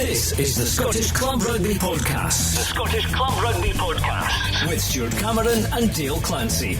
This is the Scottish Club Rugby Podcast. The Scottish Club Rugby Podcast. With Stuart Cameron and Dale Clancy.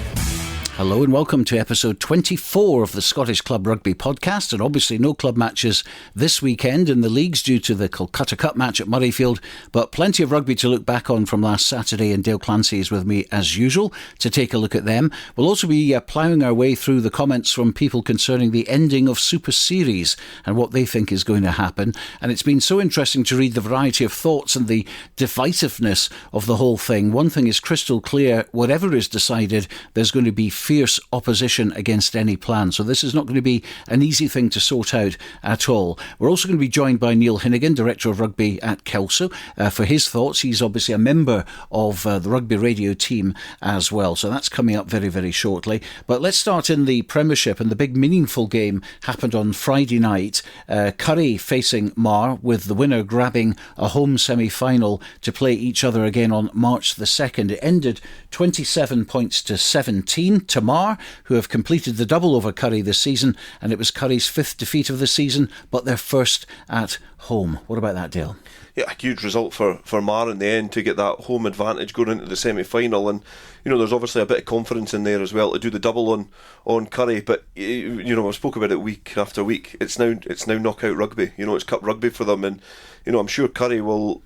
Hello and welcome to episode 24 of the Scottish Club Rugby Podcast, and obviously no club matches this weekend in the leagues due to the Calcutta Cup match at Murrayfield, but plenty of rugby to look back on from last Saturday, and Dale Clancy is with me as usual to take a look at them. We'll also be ploughing our way through the comments from people concerning the ending of Super Series and what they think is going to happen, and it's been so interesting to read the variety of thoughts and the divisiveness of the whole thing. One thing is crystal clear: whatever is decided, there's going to be fierce opposition against any plan. So this is not going to be an easy thing to sort out at all. We're also going to be joined by Neil Hinnigan, Director of Rugby at Kelso, for his thoughts. He's obviously a member of the rugby radio team as well. So that's coming up very, very shortly. But let's start in the Premiership, and the big meaningful game happened on Friday night. Curry facing Marr, with the winner grabbing a home semi-final to play each other again on March the 2nd. It ended 27 points to 17 to Marr, who have completed the double over Curry this season, and it was Curry's fifth defeat of the season, but their first at home. What about that, Dale? Yeah, a huge result for Marr in the end to get that home advantage going into the semi-final, and there's obviously a bit of confidence in there as well to do the double on Curry. But I've spoken about it week after week. It's now knockout rugby. It's cup rugby for them, and I'm sure Curry will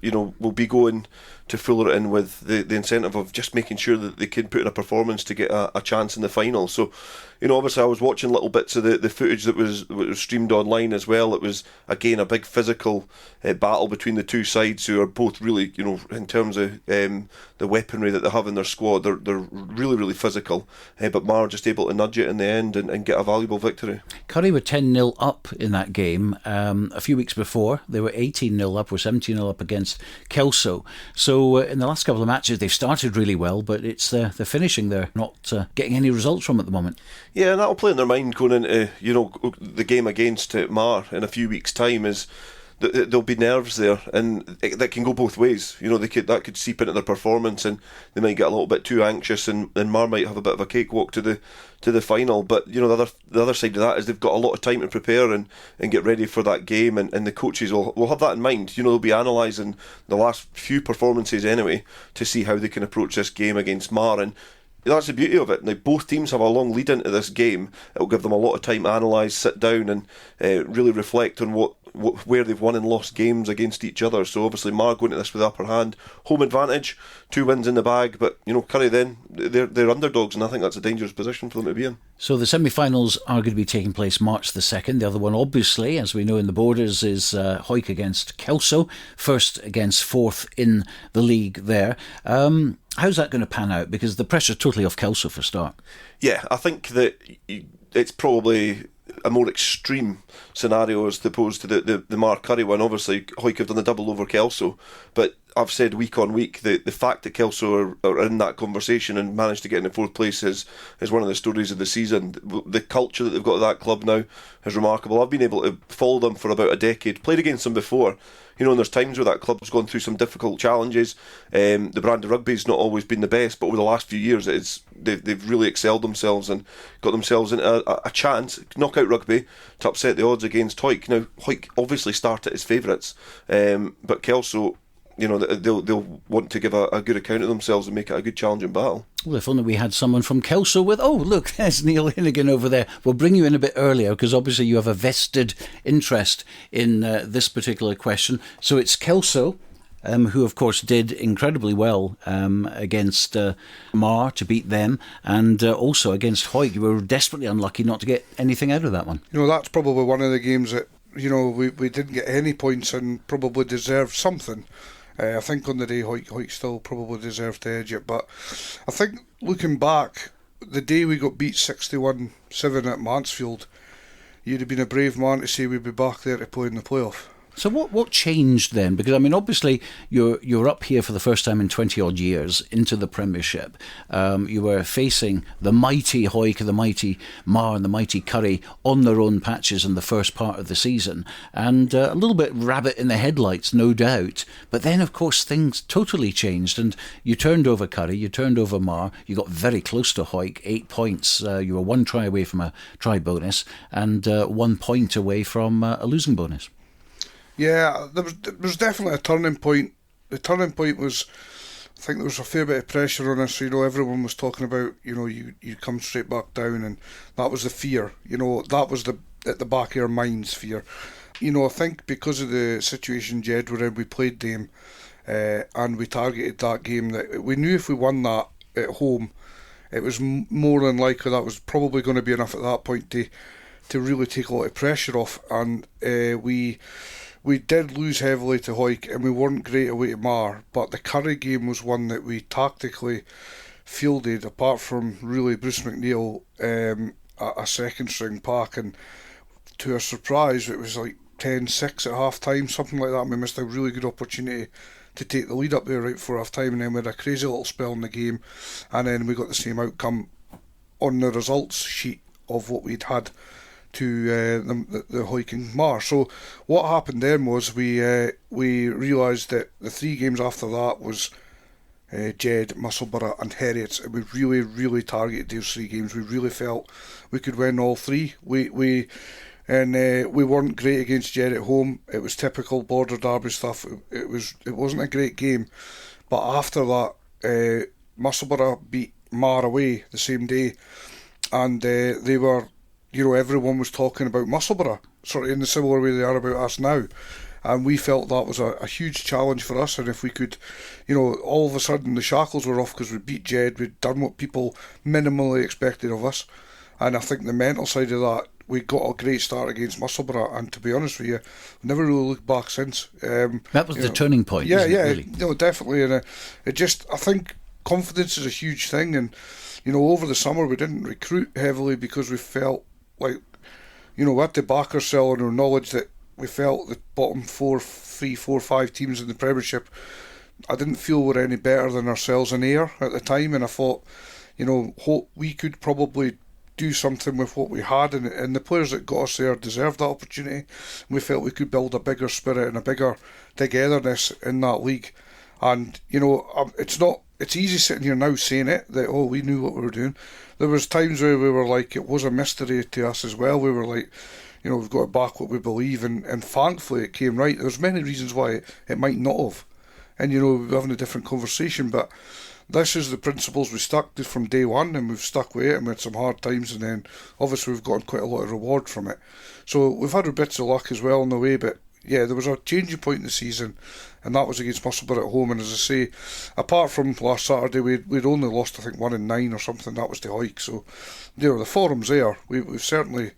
be going to Fuller in with the incentive of just making sure that they can put in a performance to get a chance in the final. So, obviously I was watching little bits of the footage that was streamed online as well. It was, again, a big physical battle between the two sides, who are both really, in terms of the weaponry that they have in their squad, they're really, really physical. But Marr just able to nudge it in the end and get a valuable victory. Curry were 10-0 up in that game. A few weeks before, they were 18-0 up or 17-0 up against Kelso. So in the last couple of matches, they've started really well, but it's the finishing they're not getting any results from at the moment. Yeah, and that'll play in their mind going into the game against Marr in a few weeks' time. Is that there'll be nerves there, and that can go both ways. That could seep into their performance, and they might get a little bit too anxious, and Marr might have a bit of a cakewalk to the final. But the other side of that is they've got a lot of time to prepare and get ready for that game, and the coaches will have that in mind. They'll be analysing the last few performances anyway to see how they can approach this game against Marr, and that's the beauty of it. Now, both teams have a long lead into this game. It'll give them a lot of time to analyse, sit down and really reflect on where they've won and lost games against each other. So obviously Marr going to this with the upper hand, home advantage, 2 wins in the bag. But Curry then, they're underdogs, and I think that's a dangerous position for them to be in. So the semi-finals are going to be taking place March the 2nd. The other one, obviously, as we know in the Borders, is Hawick against Kelso, first against fourth in the league there. How's that going to pan out? Because the pressure's totally off Kelso for a start. Yeah, I think that it's probably a more extreme scenario as opposed to the Marr Curry one. Obviously, Hawick have done the double over Kelso, but I've said week on week the fact that Kelso are in that conversation and managed to get in the fourth place is one of the stories of the season. The culture that they've got at that club now is remarkable. I've been able to follow them for about a decade, played against them before. And there's times where that club's gone through some difficult challenges. The brand of rugby's not always been the best, but over the last few years they've really excelled themselves and got themselves into a chance, knockout rugby, to upset the odds against Hawick. Now, Hawick obviously started as favourites, but Kelso, they'll want to give a good account of themselves and make it a good challenging battle. Well, if only we had someone from Kelso with... Oh, look, there's Neil Hinnigan over there. We'll bring you in a bit earlier because obviously you have a vested interest in this particular question. So it's Kelso, who of course did incredibly well against Marr to beat them, and also against Hawick. You were desperately unlucky not to get anything out of that one. That's probably one of the games that we didn't get any points and probably deserved something. I think on the day Hawick still probably deserved to edge it, but I think looking back, the day we got beat 61-7 at Mansfield, you'd have been a brave man to say we'd be back there to play in the playoff. So what changed then? Because, I mean, obviously you're up here for the first time in 20-odd years into the Premiership. You were facing the mighty Hawick, the mighty Marr and the mighty Curry on their own patches in the first part of the season. And a little bit rabbit in the headlights, no doubt. But then, of course, things totally changed. And you turned over Curry, you turned over Marr, you got very close to Hawick, 8 points. You were 1 try away from a try bonus and 1 point away from a losing bonus. Yeah, there was definitely a turning point. The turning point was, I think there was a fair bit of pressure on us. Everyone was talking about, you come straight back down, and that was the fear. That was at the back of our minds, fear. I think because of the situation Jed were in, we played them, and we targeted that game. That we knew if we won that at home, it was more than likely that was probably going to be enough at that point to really take a lot of pressure off. And we did lose heavily to Hawick, and we weren't great away to Marr. But the Curry game was one that we tactically fielded, apart from really Bruce McNeil, a second string pack, and to our surprise, it was like 10-6 at half time, something like that. And we missed a really good opportunity to take the lead up there right before half time, and then we had a crazy little spell in the game, and then we got the same outcome on the results sheet of what we'd had to the Hawick and Marr. So what happened then was we realised that the 3 games after that was Jed, Musselburgh and Heriots, and we really, really targeted those 3 games. We really felt we could win all 3. We weren't great against Jed at home. It was typical border derby stuff. It wasn't a great game, but after that, Musselburgh beat Marr away the same day, and they were, everyone was talking about Musselburgh, sort of in the similar way they are about us now. And we felt that was a huge challenge for us, and if we could, all of a sudden the shackles were off because we beat Jed, we'd done what people minimally expected of us. And I think the mental side of that, we got a great start against Musselburgh, and to be honest with you, never really looked back since. That was the turning point. Yeah, really? Definitely. And I think confidence is a huge thing. And over the summer we didn't recruit heavily because we felt like, we had to back ourselves on our knowledge that we felt the bottom 3, 4, 5 teams in the Premiership, I didn't feel were any better than ourselves in Ayr at the time, and I thought, we could probably do something with what we had, and the players that got us there deserved that opportunity. We felt we could build a bigger spirit and a bigger togetherness in that league. And it's easy sitting here now saying it, that we knew what we were doing. There was times where we were like, it was a mystery to us as well. We were like, we've got to back what we believe, and thankfully it came right. There's many reasons why it might not have, and we're having a different conversation, but this is the principles we stuck to from day one, and we've stuck with it, and we had some hard times, and then obviously we've gotten quite a lot of reward from it. So we've had our bits of luck as well in the way, but yeah, there was a changing point in the season, and that was against Musselburgh at home. And as I say, apart from last Saturday, we'd only lost, I think, 1-9 or something. That was to Hawick. So the form's there. We've certainly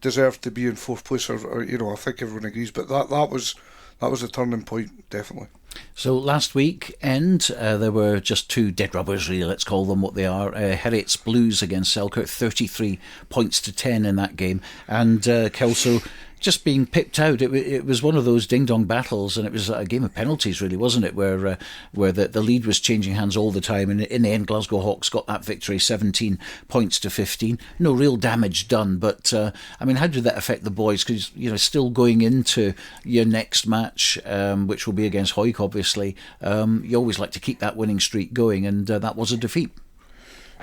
deserved to be in 4th place, or I think everyone agrees, but that was the turning point, definitely. So last weekend there were just 2 dead rubbers, really, let's call them what they are. Heriots Blues against Selkirk, 33 points to 10 in that game, and Kelso just being pipped out. It was one of those ding-dong battles, and it was a game of penalties, really, wasn't it, where the lead was changing hands all the time, and in the end Glasgow Hawks got that victory, 17 points to 15. No real damage done, but how did that affect the boys? Because still going into your next match, which will be against Hawick, obviously, you always like to keep that winning streak going, and that was a defeat.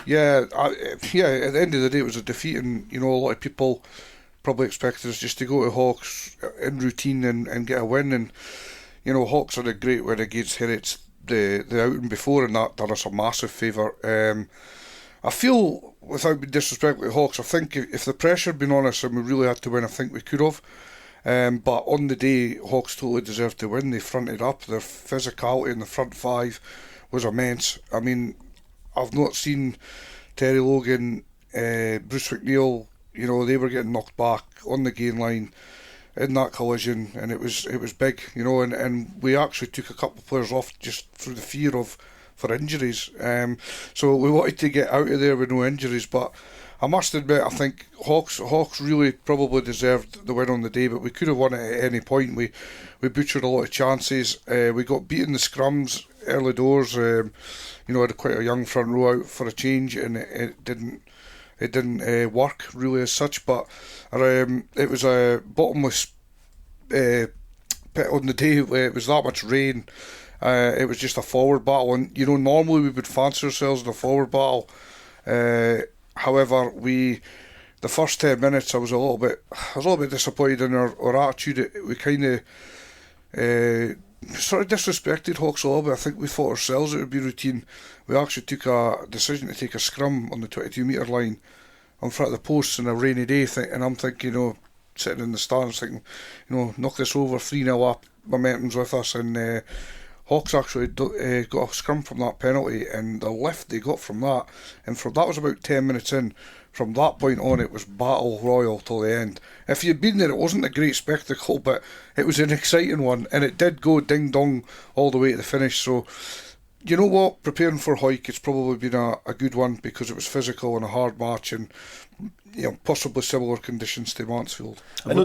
Yeah, at the end of the day it was a defeat, and a lot of people probably expected us just to go to Hawks in routine and get a win, and Hawks had a great win against Heriots the outing before, and that done us a massive favour. I feel, without being disrespectful to Hawks, I think if the pressure had been on us and we really had to win, I think we could have. But on the day, Hawks totally deserved to win. They fronted up. Their physicality in the front 5 was immense. I've not seen Terry Logan, Bruce McNeil. They were getting knocked back on the gain line in that collision, and it was big, and we actually took a couple of players off just through the fear for injuries. So we wanted to get out of there with no injuries, but I must admit, I think Hawks really probably deserved the win on the day, but we could have won it at any point. We butchered a lot of chances. We got beaten in the scrums early doors. Had quite a young front row out for a change, and it didn't work really as such, but it was a bottomless pit on the day. It was that much rain. It was just a forward battle, and normally we would fancy ourselves in a forward battle. However, the first 10 minutes I was a little bit disappointed in our attitude. We kind of sort of disrespected Hawks a little bit. I think we thought ourselves it would be routine. We actually took a decision to take a scrum on the 22 metre line in front of the posts on a rainy day, and I'm thinking, sitting in the stands thinking, knock this over, 3-0 up, momentum's with us, and Hawks actually got a scrum from that penalty, and the lift they got from that, and that was about 10 minutes in. From that point on, it was battle royal till the end. If you'd been there, it wasn't a great spectacle, but it was an exciting one, and it did go ding-dong all the way to the finish. So, you know what? Preparing for Hawick, it's probably been a good one because it was physical and a hard match, and possibly similar conditions to Mansfield. No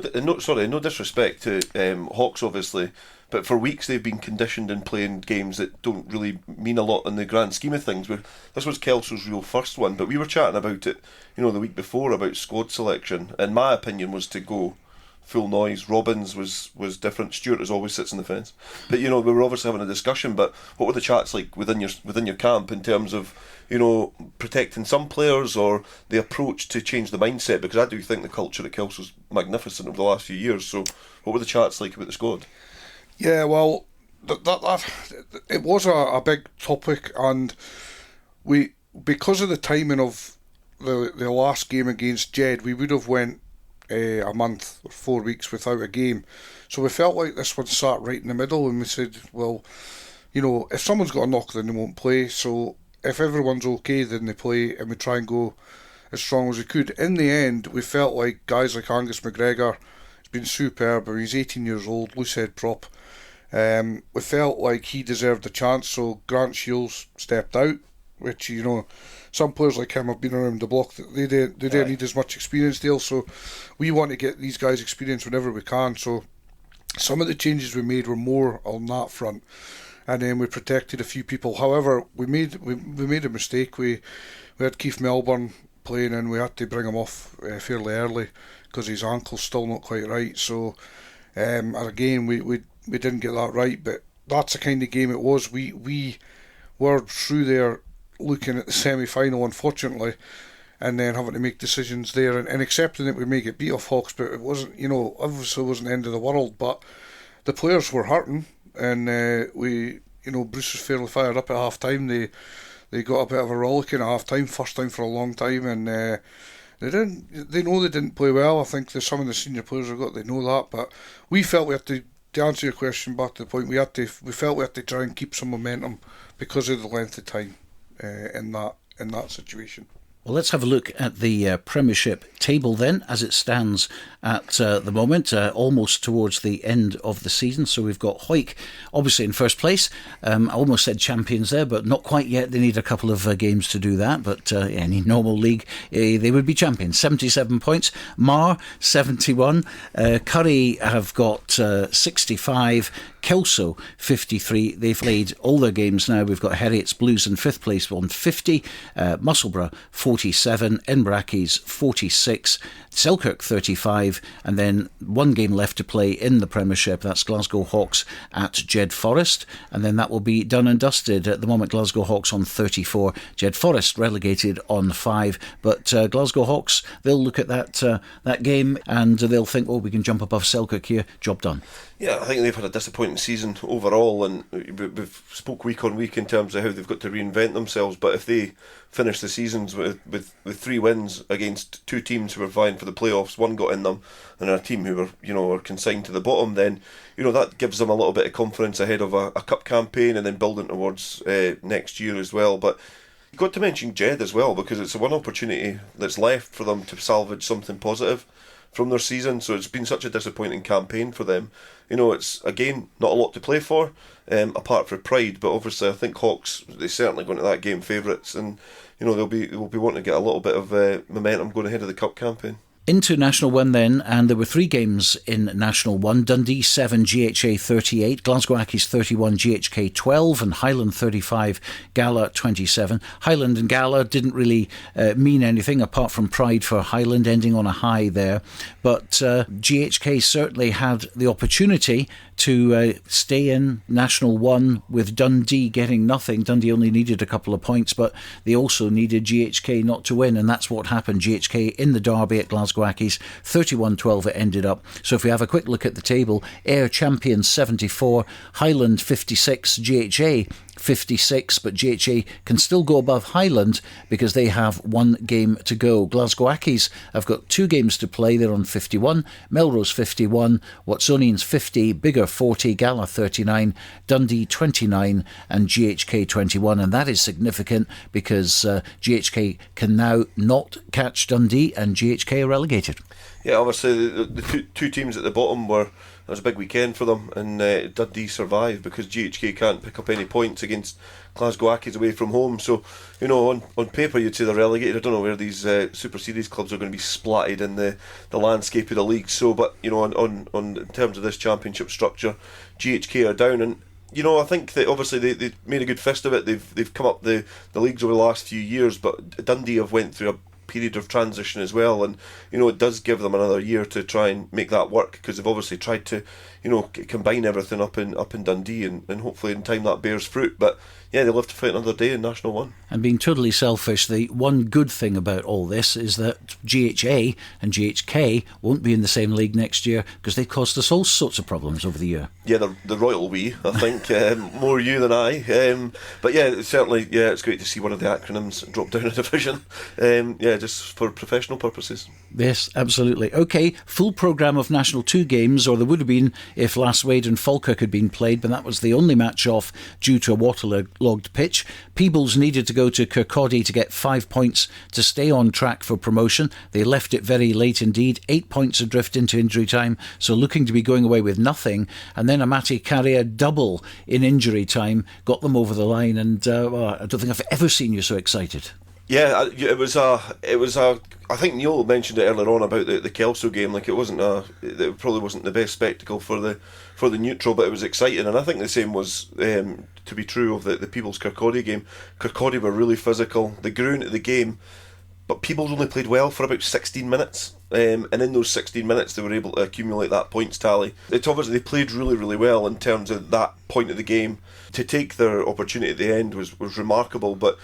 disrespect to Hawks, obviously, but for weeks they've been conditioned in playing games that don't really mean a lot in the grand scheme of things. This was Kelso's real first one, but we were chatting about it, the week before about squad selection, and my opinion was to go full noise. Robbins was different. Stuart as always sits on the fence, but we were obviously having a discussion. But what were the chats like within your camp in terms of protecting some players or the approach to change the mindset? Because I do think the culture at Kelso's magnificent over the last few years. So what were the chats like about the squad? Yeah, well, that it was a big topic, and because of the timing of the last game against Jed, we would have went a month or 4 weeks without a game. So we felt like this one sat right in the middle, and we said, well, if someone's got a knock, then they won't play. So if everyone's okay, then they play, and we try and go as strong as we could. In the end, we felt like guys like Angus McGregor has been superb. He's 18 years old, loose head prop. We felt like he deserved a chance, so Grant Shields stepped out, which, some players like him have been around the block. They don't need as much experience, Dale, so we want to get these guys experience whenever we can. So some of the changes we made were more on that front, and then we protected a few people. However, we made a mistake. We had Keith Melbourne playing, and we had to bring him off fairly early because his ankle's still not quite right. So again, we didn't get that right, but that's the kind of game it was. We were through there looking at the semi-final, unfortunately, and then having to make decisions there and accepting that we may get beat off Hawks, but it wasn't, obviously wasn't the end of the world, but the players were hurting, and Bruce was fairly fired up at half time. They got a bit of a rollicking at half time, first time for a long time, and they know they didn't play well. I think there's some of the senior players they know that, but we felt we had to answer your question back to the point, we felt we had to try and keep some momentum because of the length of time in that situation. Well, let's have a look at the Premiership table then, as it stands at the moment, almost towards the end of the season. So we've got Hawick, obviously in first place. I almost said champions there, but not quite yet. They need a couple of games to do that. But any normal league, they would be champions. 77 points. Marr, 71. Curry have got 65. Kelso, 53. They've played all their games now. We've got Heriot's Blues in fifth place on 50. Musselburgh, 47. Inbrackey's 46. Selkirk 35, and then one game left to play in the Premiership. That's Glasgow Hawks at Jedforest, and then that will be done and dusted. At the moment, Glasgow Hawks on 34, Jedforest relegated on 5. But Glasgow Hawks, they'll look at that game and they'll think, we can jump above Selkirk here. Job done. Yeah, I think they've had a disappointing season overall, and we've spoke week on week in terms of how they've got to reinvent themselves. But if they finish the seasons with 3 wins against 2 teams who were vying for the playoffs, one got in them, and a team who were consigned to the bottom, then that gives them a little bit of confidence ahead of a cup campaign and then building towards next year as well. But you've got to mention Jed as well, because it's the one opportunity that's left for them to salvage something positive from their season. So it's been such a disappointing campaign for them. It's again not a lot to play for, apart from pride. But obviously, I think Hawks, they certainly go into that game favourites, and they'll be wanting to get a little bit of momentum going ahead of the cup campaign. Into National 1 then, and there were 3 games in National 1. Dundee 7, GHA 38, Glasgow Accies 31, GHK 12, and Highland 35, Gala 27. Highland and Gala didn't really mean anything apart from pride for Highland ending on a high there, but GHK certainly had the opportunity to stay in National 1 with Dundee getting nothing. Dundee only needed a couple of points, but they also needed GHK not to win, and that's what happened. GHK in the derby at Glasgow Glasgow Hawks. 31-12 it ended up. So if we have a quick look at the table, Ayr champions 74, Highland 56, GHA 56, but GHA can still go above Highland because they have one game to go. Glasgow Hawks have got 2 games to play. They're on 51, Melrose 51, Watsonians 50, Biggar 40, Gala 39, Dundee 29 and GHK 21, and that is significant because GHK can now not catch Dundee and GHK are relegated. Yeah, obviously the two teams at the bottom it was a big weekend for them, and Dundee survived because GHK can't pick up any points against Glasgow Hawks away from home. So, on paper you'd say they're relegated. I don't know where these Super Series clubs are going to be splatted in the landscape of the league. So, but on in terms of this championship structure, GHK are down, and I think that obviously they made a good fist of it. They've come up the leagues over the last few years, but Dundee have went through a period of transition as well, and it does give them another year to try and make that work, because they've obviously tried to combine everything up in Dundee, and hopefully in time that bears fruit. But yeah, they'll have to fight another day in National 1. And being totally selfish, the one good thing about all this is that GHA and GHK won't be in the same league next year because they caused us all sorts of problems over the year. Yeah, the royal we, I think, more you than I. But yeah, certainly, it's great to see one of the acronyms drop down a division. Just for professional purposes. Yes, absolutely. Okay, full programme of National 2 games, or there would have been if Last Wade and Falkirk had been played, but that was the only match off due to a waterlogged pitch. Peebles needed to go to Kirkcaldy to get 5 points to stay on track for promotion. They left it very late indeed, 8 points adrift into injury time, so looking to be going away with nothing. And then Amati Carrier double in injury time got them over the line, and I don't think I've ever seen you so excited. Yeah, it was I think Neil mentioned it earlier on about the Kelso game. Like, it probably wasn't the best spectacle for the neutral, but it was exciting. And I think the same was to be true of the Peebles Kirkcaldy game. Kirkcaldy were really physical. They grew into the game, but Peebles only played well for about 16 minutes. And in those 16 minutes, they were able to accumulate that points tally. It's obviously they played really, really well in terms of that point of the game. To take their opportunity at the end was remarkable, but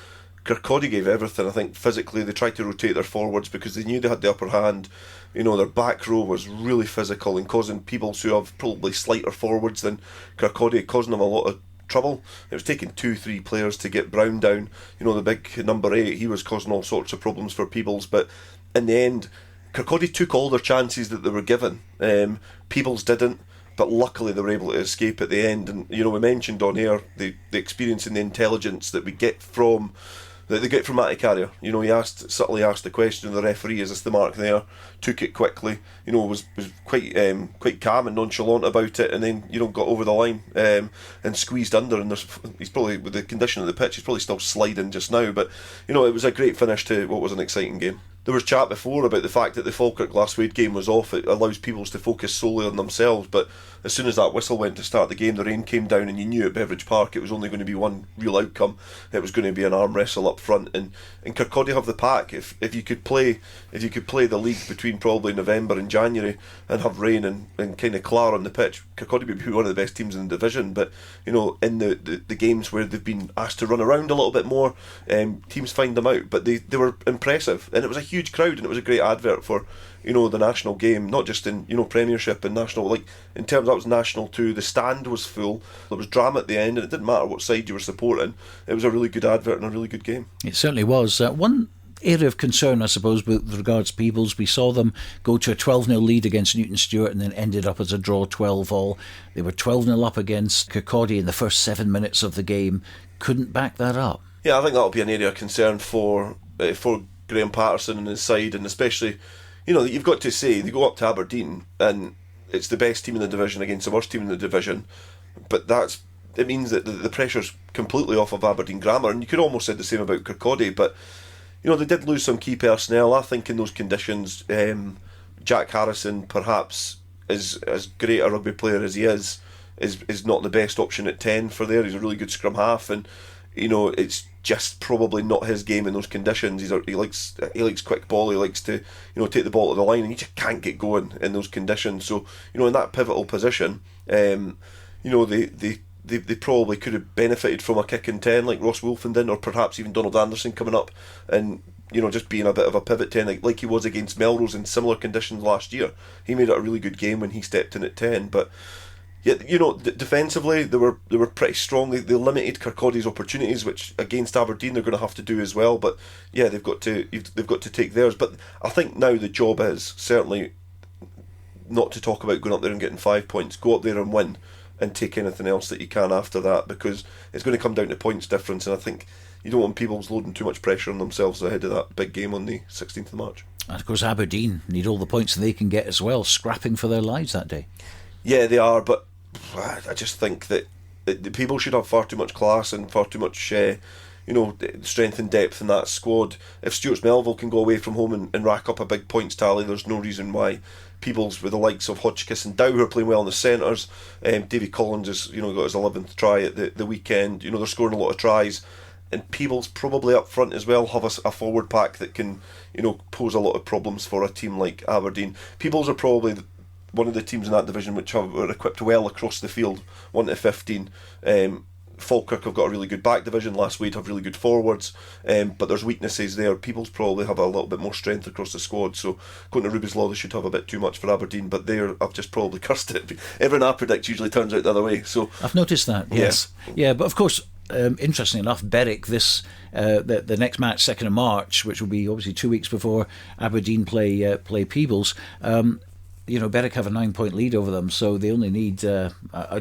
Kirkcaldy gave everything. I think physically they tried to rotate their forwards because they knew they had the upper hand. Their back row was really physical and causing Peebles, who have probably slighter forwards than Kirkcaldy, causing them a lot of trouble. It was taking 2-3 players to get Brown down. The big number 8, he was causing all sorts of problems for Peebles. But in the end, Kirkcaldy took all their chances that they were given. Peebles didn't. But luckily they were able to escape at the end. And we mentioned on air the experience and the intelligence that we get from that they get from Matty Carrier. He subtly asked the question of the referee, is this the mark there? Took it quickly, was quite calm and nonchalant about it, and then got over the line and squeezed under. And he's probably, with the condition of the pitch, he's probably still sliding just now. But it was a great finish to what was an exciting game. There was chat before about the fact that the Falkirk Last Wade game was off. It allows Peebles to focus solely on themselves, but as soon as that whistle went to start the game, the rain came down, and you knew at Beveridge Park it was only going to be one real outcome. It was going to be an arm wrestle up front, and Kirkcaldy have the pack. If you could play the league between probably November and January and have rain and kind of clar on the pitch, Kirkcaldy would be one of the best teams in the division. But in the games where they've been asked to run around a little bit more, teams find them out. But they were impressive, and it was a huge crowd, and it was a great advert for the national game, not just in Premiership and national. Like, in terms that was National 2, the stand was full, there was drama at the end, and it didn't matter what side you were supporting. It was a really good advert and a really good game. It certainly was. One area of concern, I suppose, with regards to Peebles, we saw them go to a 12-0 lead against Newton Stewart and then ended up as a draw 12-all. They were 12-0 up against Kirkcaldy in the first 7 minutes of the game. Couldn't back that up. Yeah, I think that'll be an area of concern for Graham Patterson and his side, and especially, you've got to say they go up to Aberdeen and it's the best team in the division against the worst team in the division, but it means that the pressure's completely off of Aberdeen Grammar, and you could almost say the same about Kirkcaldy. But they did lose some key personnel. I think in those conditions, Jack Harrison, perhaps as great a rugby player as he is not the best option at 10 for there. He's a really good scrum half, and it's just probably not his game in those conditions. He likes quick ball. He likes to take the ball to the line, and he just can't get going in those conditions. So in that pivotal position, they probably could have benefited from a kick in 10 like Ross Wolfenden or perhaps even Donald Anderson coming up and just being a bit of a pivot 10, like he was against Melrose in similar conditions last year. He made it a really good game when he stepped in at 10, but yeah, defensively they were pretty strong. They limited Kirkcaldy's opportunities, which against Aberdeen they're going to have to do as well. But yeah, they've got to take theirs. But I think now the job is certainly not to talk about going up there and getting 5 points. Go up there and win, and take anything else that you can after that, because it's going to come down to points difference. And I think you don't want Peebles loading too much pressure on themselves ahead of that big game on the 16th of March. And of course Aberdeen need all the points that they can get as well, scrapping for their lives that day. Yeah, they are, but I just think that the people should have far too much class and far too much strength and depth in that squad. If Stuart Melville can go away from home and rack up a big points tally, there's no reason why Peebles, with the likes of Hodgkiss and Dow, who are playing well in the centres, Davy Collins has got his 11th try at the weekend. They're scoring a lot of tries, and Peebles probably up front as well have a forward pack that can pose a lot of problems for a team like Aberdeen. Peebles are probably one of the teams in that division which are equipped well across the field, 1 to 15. Falkirk have got a really good back division. Last week have really good forwards, but there's weaknesses there. Peebles probably have a little bit more strength across the squad, so going to Ruby's Law, they should have a bit too much for Aberdeen, but I've just probably cursed it. Everyone I predict usually turns out the other way. So I've noticed that, yes. Yeah, but of course, interestingly enough, Berwick, the next match, 2nd of March, which will be obviously 2 weeks before Aberdeen play Peebles, Berwick have a 9-point lead over them, so they only need a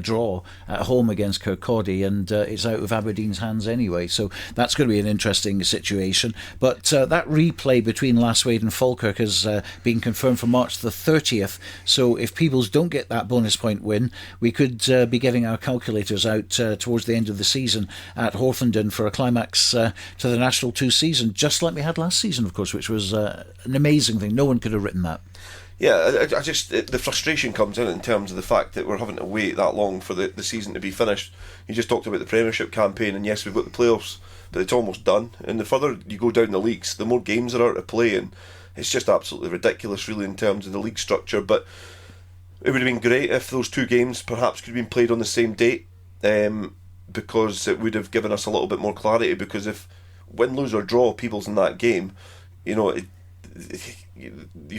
draw at home against Kirkcaldy, and it's out of Aberdeen's hands anyway. So that's going to be an interesting situation. But that replay between Lasswade and Falkirk has been confirmed for March the 30th. So if Peebles don't get that bonus point win, we could be getting our calculators out towards the end of the season at Hawthornden for a climax to the National 2 season, just like we had last season, of course, which was an amazing thing. No one could have written that. Yeah, I just the frustration comes in terms of the fact that we're having to wait that long for the season to be finished. You just talked about the Premiership campaign, and yes, we've got the playoffs, but it's almost done. And the further you go down the leagues, the more games there are to play, and it's just absolutely ridiculous, really, in terms of the league structure. But it would have been great if those 2 games perhaps could have been played on the same date, because it would have given us a little bit more clarity. Because if win, lose or draw Peebles in that game, you're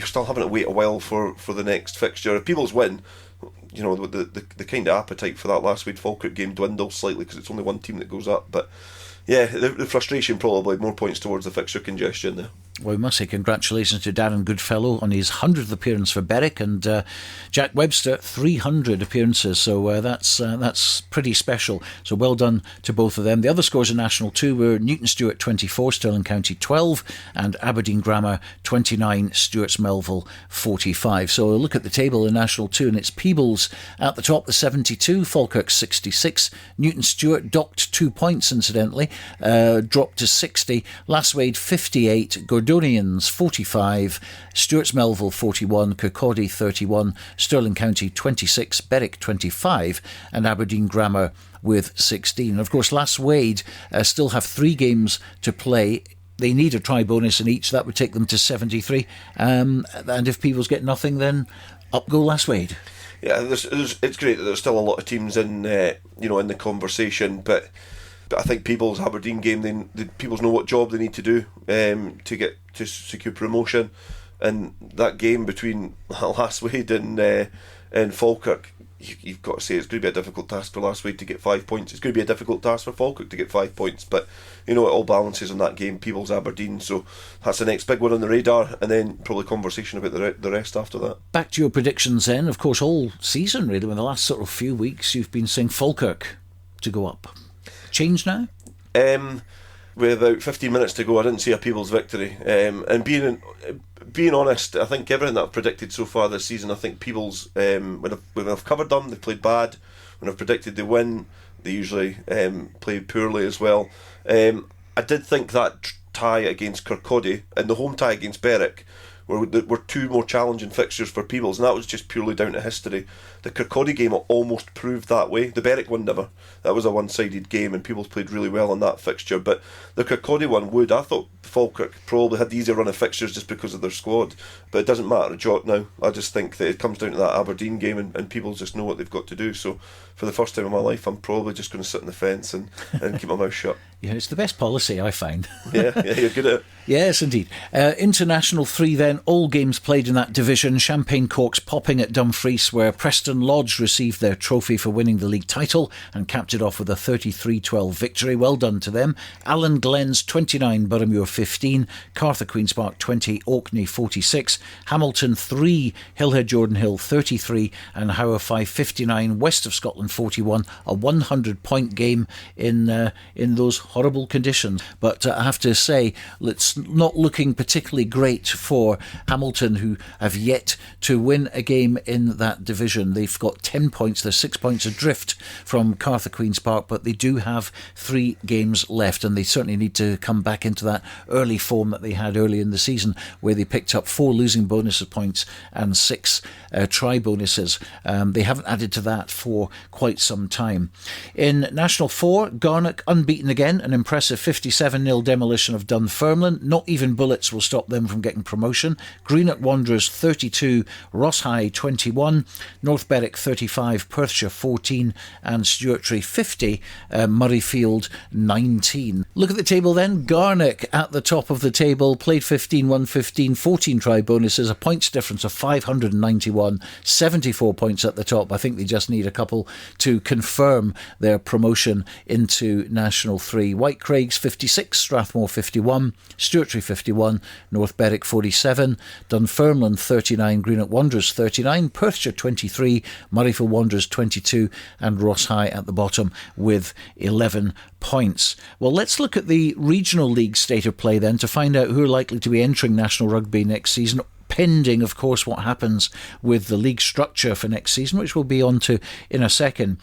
still having to wait a while for the next fixture. If Peebles win, the kind of appetite for that last week Falkirk game dwindles slightly because it's only one team that goes up. But yeah, the frustration probably more points towards the fixture congestion there. Well, we must say congratulations to Darren Goodfellow on his 100th appearance for Berwick, and Jack Webster 300 appearances, so that's pretty special. So well done to both of them. The other scores in National 2 were Newton Stewart 24, Stirling County 12, and Aberdeen Grammar 29, Stewart's Melville 45. So look at the table in National 2, and it's Peebles at the top, the 72, Falkirk 66, Newton Stewart docked 2 points incidentally, dropped to 60, Lasswade 58, Gordonians 45, Stewart's Melville 41, Kirkcaldy 31, Stirling County 26, Berwick 25, and Aberdeen Grammar with 16. Of course, Lasswade still have 3 games to play. They need a try bonus in each. That would take them to 73. And if Peebles get nothing, then up go Lasswade. Yeah, it's great that there's still a lot of teams in the conversation, but I think Peebles Aberdeen game, the Peebles know what job they need to do to secure promotion, and that game between Lasswade and Falkirk, you've got to say it's going to be a difficult task for Lasswade to get 5 points. It's going to be a difficult task for Falkirk to get 5 points, but it all balances on that game, Peebles Aberdeen. So that's the next big one on the radar, and then probably conversation about the rest after that. Back to your predictions then. Of course, all season really, in the last sort of few weeks, you've been saying Falkirk to go up. Change now? With about 15 minutes to go, I didn't see a Peebles victory. And being honest, I think everything that I've predicted so far this season, I think Peebles, when I've covered them, they've played bad. When I've predicted they win, they usually play poorly as well. I did think that tie against Kirkcaldy and the home tie against Berwick were 2 more challenging fixtures for Peebles, and that was just purely down to history. The Kirkcaldy game almost proved that way. The Berwick one never. That was a one-sided game, and Peebles played really well in that fixture. But the Kirkcaldy one would. I thought Falkirk probably had the easier run of fixtures just because of their squad, but it doesn't matter a jot now. I just think that it comes down to that Aberdeen game, and Peebles just know what they've got to do. So for the first time in my life, I'm probably just going to sit on the fence and keep my mouth shut. Yeah, it's the best policy, I find. Yeah, you're good at it. Yes, indeed. International 3 then, all games played in that division. Champagne Corks popping at Dumfries, where Preston Lodge received their trophy for winning the league title and capped it off with a 33-12 victory. Well done to them. Allen Glens 29, Boroughmuir 15, Cartha Queen's Park 20, Orkney 46, Hamilton 3, Hillhead Jordan Hill 33 and Howe 5 59, West of Scotland 41. A 100-point game in those horrible conditions. But I have to say, it's not looking particularly great for Hamilton, who have yet to win a game in that division. They've got 10 points. They're 6 points adrift from Cartha Queen's Park, but they do have 3 games left, and they certainly need to come back into that early form that they had early in the season, where they picked up 4 losing bonus points and 6 try bonuses. They haven't added to that for quite some time. In National 4, Garnock unbeaten again, an impressive 57-0 demolition of Dunfermline. Not even bullets will stop them from getting promotion. Greenock Wanderers 32, Ross High 21, North Berwick 35, Perthshire 14 and Stewartry 50, Murrayfield 19. Look at the table then. Garnock at the top of the table, played 15, won 15, 14 try bonuses, a points difference of 591, 74 points at the top. I think they just need a couple to confirm their promotion into National 3. White Craigs 56, Strathmore 51, Stewartry 51, North Berwick 47, Dunfermline 39, Greenock Wanderers 39, Perthshire 23, Murrayfield Wanderers 22 and Ross High at the bottom with 11 points. Well, let's look at the regional league state of play then to find out who are likely to be entering National Rugby next season, pending, of course, what happens with the league structure for next season, which we'll be on to in a second.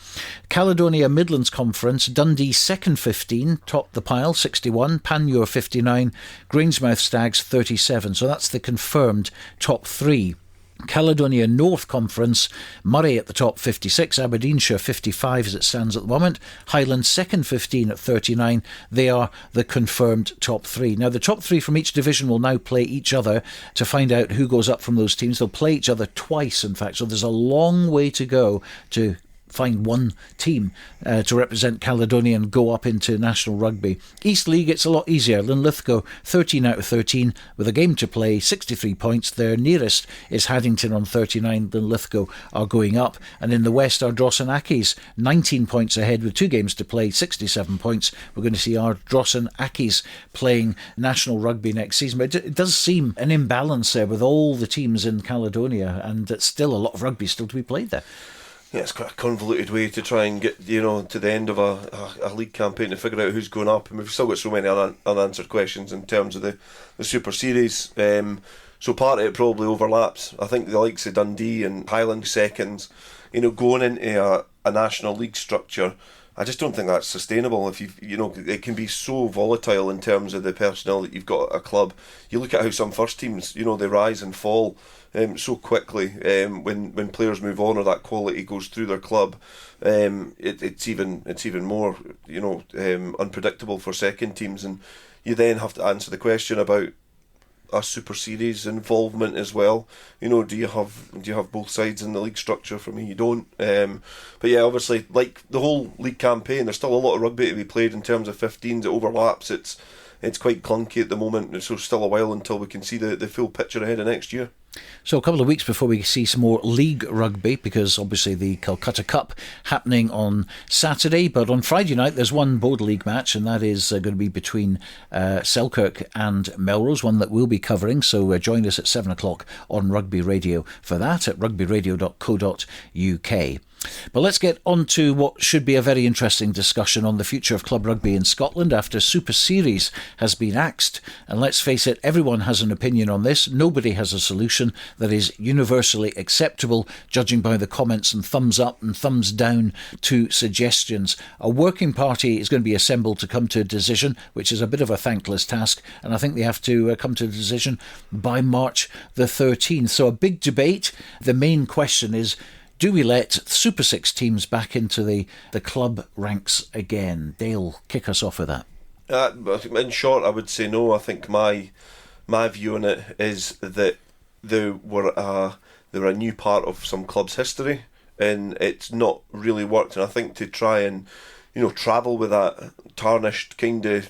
Caledonia Midlands Conference, Dundee second 15, topped the pile, 61, Panmure 59, Grangemouth Stags 37. So that's the confirmed top 3. Caledonia North Conference, Murray at the top 56, Aberdeenshire 55 as it stands at the moment, Highland second 15 at 39. They are the confirmed top 3. Now the top 3 from each division will now play each other to find out who goes up from those teams. They'll play each other twice, in fact, so there's a long way to go to find one team to represent Caledonia and go up into National Rugby. East League, it's a lot easier. Linlithgow 13 out of 13 with a game to play, 63 points. Their nearest is Haddington on 39. Linlithgow are going up. And in the West, Ardross and Accies 19 points ahead with 2 games to play, 67 points. We're going to see Ardross and Accies playing National Rugby next season. But it does seem an imbalance there with all the teams in Caledonia, and it's still a lot of rugby still to be played there. Yeah, it's quite a convoluted way to try and get, to the end of a league campaign to figure out who's going up, and we've still got so many unanswered questions in terms of the Super Series. So part of it probably overlaps. I think the likes of Dundee and Highland seconds, going into a National League structure, I just don't think that's sustainable. If it can be so volatile in terms of the personnel that you've got at a club. You look at how some first teams, they rise and fall so quickly when players move on or that quality goes through their club. It's even more unpredictable for second teams, and you then have to answer the question about a Super Series involvement as well. Do you have both sides in the league structure? For me, you don't. But yeah, obviously, like the whole league campaign, there's still a lot of rugby to be played in terms of 15s. It overlaps. It's quite clunky at the moment, so still a while until we can see the full picture ahead of next year. So a couple of weeks before we see some more league rugby, because obviously the Calcutta Cup happening on Saturday, but on Friday night there's one Board League match, and that is going to be between Selkirk and Melrose, one that we'll be covering, so join us at 7 o'clock on Rugby Radio for that at rugbyradio.co.uk. But let's get on to what should be a very interesting discussion on the future of club rugby in Scotland after Super Series has been axed. And let's face it, everyone has an opinion on this. Nobody has a solution that is universally acceptable, judging by the comments and thumbs up and thumbs down to suggestions. A working party is going to be assembled to come to a decision, which is a bit of a thankless task, and I think they have to come to a decision by March the 13th. So a big debate. The main question is, do we let Super 6 teams back into the club ranks again? Dale, kick us off with that. In short, I would say no. I think my view on it is that they were a new part of some club's history, and it's not really worked. And I think to try and travel with that tarnished kind of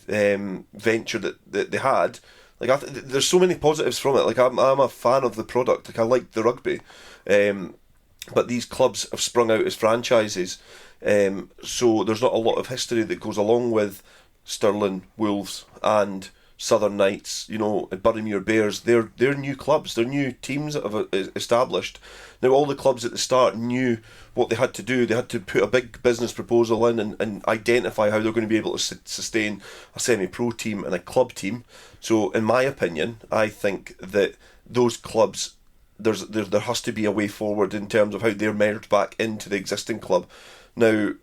venture that they had. Like there's so many positives from it. Like I'm a fan of the product. Like I like the rugby, but these clubs have sprung out as franchises, so there's not a lot of history that goes along with Stirling, Wolves, and Southern Knights, Boroughmuir Bears. They're new clubs. They're new teams that have established. Now all the clubs at the start knew what they had to do. They had to put a big business proposal in and identify how they're going to be able to sustain a semi-pro team and a club team. So in my opinion, I think that those clubs, there has to be a way forward in terms of how they're merged back into the existing club. Now,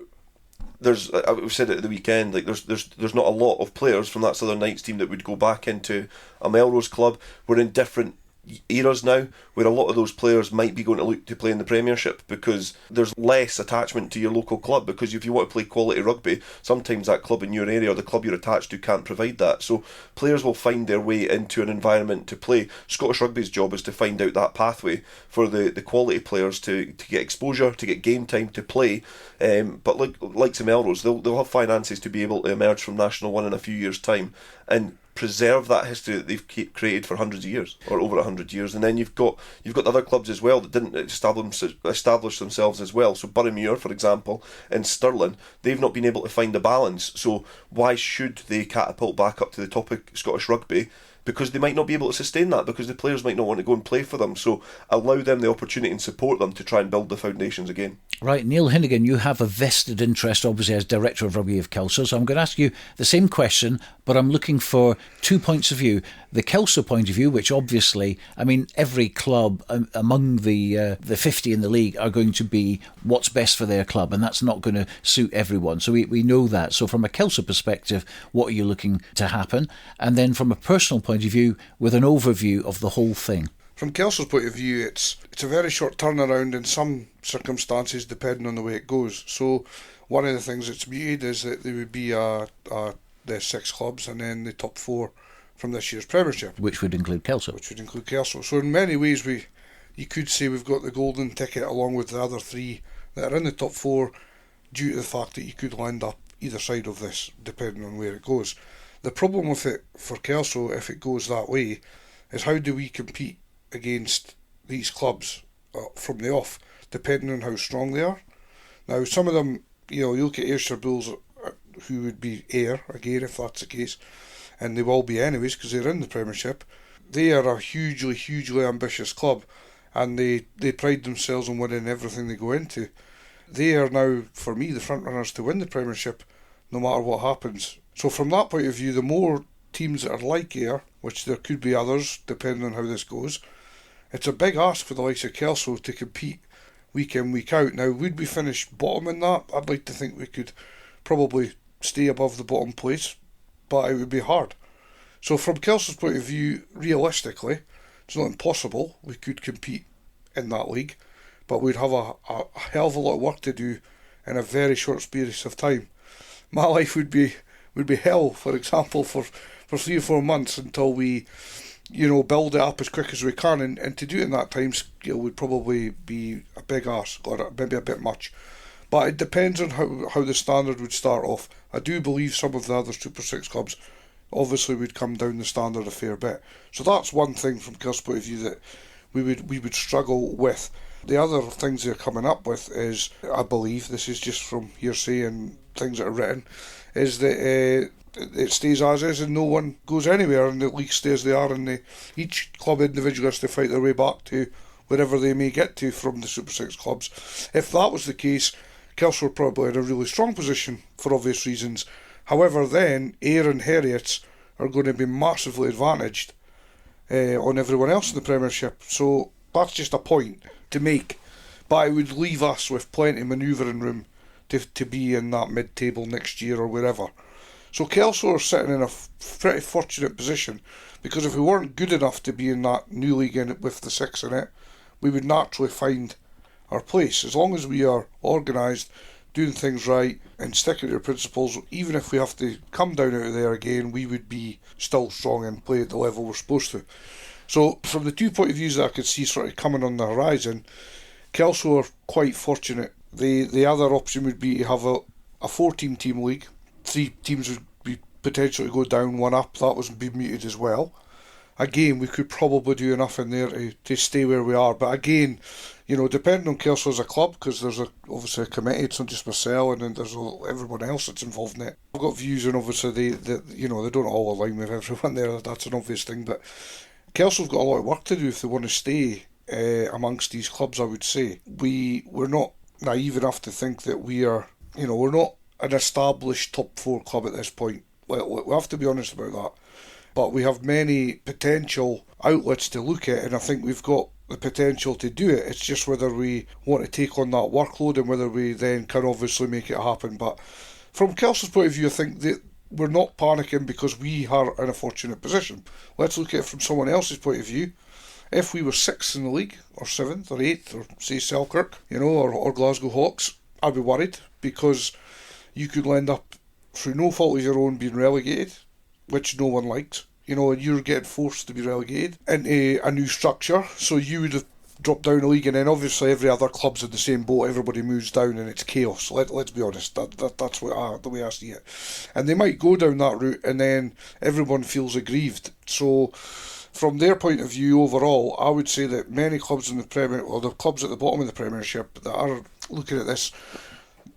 I've said it at the weekend, like there's not a lot of players from that Southern Knights team that would go back into a Melrose club. We're in different eras now where a lot of those players might be going to look to play in the Premiership because there's less attachment to your local club, because if you want to play quality rugby, sometimes that club in your area or the club you're attached to can't provide that. So players will find their way into an environment to play. Scottish Rugby's job is to find out that pathway for the quality players to get exposure, to get game time, to play. But like to Melrose, they'll have finances to be able to emerge from National 1 in a few years' time and preserve that history that they've created for hundreds of years, or over 100 years. And then you've got other clubs as well that didn't establish themselves as well. So Boroughmuir, for example, and Stirling, they've not been able to find the balance. So why should they catapult back up to the top of Scottish Rugby? Because they might not be able to sustain that, because the players might not want to go and play for them. So allow them the opportunity and support them to try and build the foundations again. Right, Neil Hinnigan, you have a vested interest, obviously, as Director of Rugby of Kelso, so I'm going to ask you the same question, but I'm looking for 2 points of view. The Kelso point of view, which obviously, every club among the 50 in the league are going to be what's best for their club, and that's not going to suit everyone. So we know that. So from a Kelso perspective, what are you looking to happen? And then from a personal point of view, with an overview of the whole thing. From Kelso's point of view, it's a very short turnaround in some circumstances, depending on the way it goes. So one of the things that's muted is that there would be the 6 clubs and then the top 4 from this year's Premiership, which would include Kelso. So in many ways, you could say we've got the golden ticket along with the other 3 that are in the top 4, due to the fact that you could land up either side of this, depending on where it goes. The problem with it for Kelso, if it goes that way, is how do we compete against these clubs from the off, depending on how strong they are. Now, some of them, you look at Ayrshire Bulls, who would be Ayr, again, if that's the case, and they will be anyways, because they're in the Premiership. They are a hugely, hugely ambitious club, and they pride themselves on winning everything they go into. They are now, for me, the front runners to win the Premiership, no matter what happens. So from that point of view, the more teams that are like Ayr, which there could be others, depending on how this goes, it's a big ask for the likes of Kelso to compete week in, week out. Now, would we finish bottom in that? I'd like to think we could probably stay above the bottom place, but it would be hard. So from Kelso's point of view, realistically, it's not impossible. We could compete in that league, but we'd have a hell of a lot of work to do in a very short space of time. My life would be hell, for example, for 3 or 4 months until we build it up as quick as we can, and to do it in that time scale would probably be a big ask, or maybe a bit much. But it depends on how the standard would start off. I do believe some of the other Super 6 clubs obviously would come down the standard a fair bit. So that's one thing from Kelso's point of view that we would struggle with. The other things they're coming up with is, I believe, this is just from hearsay and things that are written, is that it stays as is and no one goes anywhere, and the league stays they are, and each club individually has to fight their way back to wherever they may get to from the Super 6 clubs. If that was the case, Kelso are probably in a really strong position for obvious reasons. However, then Ayr and Heriots are going to be massively advantaged on everyone else in the Premiership. So that's just a point to make, but it would leave us with plenty of manoeuvring room to be in that mid-table next year or wherever. So Kelso are sitting in a pretty fortunate position, because if we weren't good enough to be in that new league with the 6 in it, we would naturally find our place. As long as we are organised, doing things right and sticking to our principles, even if we have to come down out of there again, we would be still strong and play at the level we're supposed to. So from the 2 point of views that I could see sort of coming on the horizon, Kelso are quite fortunate. The other option would be to have a 14-team league, 3 teams would be potentially go down, 1 up. That was be muted as well. Again, we could probably do enough in there to stay where we are. But again, depending on Kelso as a club, because there's obviously a committee, it's not just myself, and then there's everyone else that's involved in it. I've got views, and obviously they don't all align with everyone there. That's an obvious thing. But Kelso's got a lot of work to do if they want to stay amongst these clubs. I would say we're not naive enough to think that we are. We're not an established top 4 club at this point. We have to be honest about that. But we have many potential outlets to look at, and I think we've got the potential to do it. It's just whether we want to take on that workload and whether we then can obviously make it happen. But from Kelso's point of view, I think that we're not panicking because we are in a fortunate position. Let's look at it from someone else's point of view. If we were 6th in the league, or 7th, or 8th, or say Selkirk, or Glasgow Hawks, I'd be worried because you could end up, through no fault of your own, being relegated, which no one liked. And you're getting forced to be relegated into a new structure. So you would have dropped down a league, and then obviously every other club's in the same boat. Everybody moves down, and it's chaos. Let's be honest. That's the way I see it. And they might go down that route, and then everyone feels aggrieved. So from their point of view, overall, I would say that many clubs in the Premier, or the clubs at the bottom of the Premiership that are looking at this,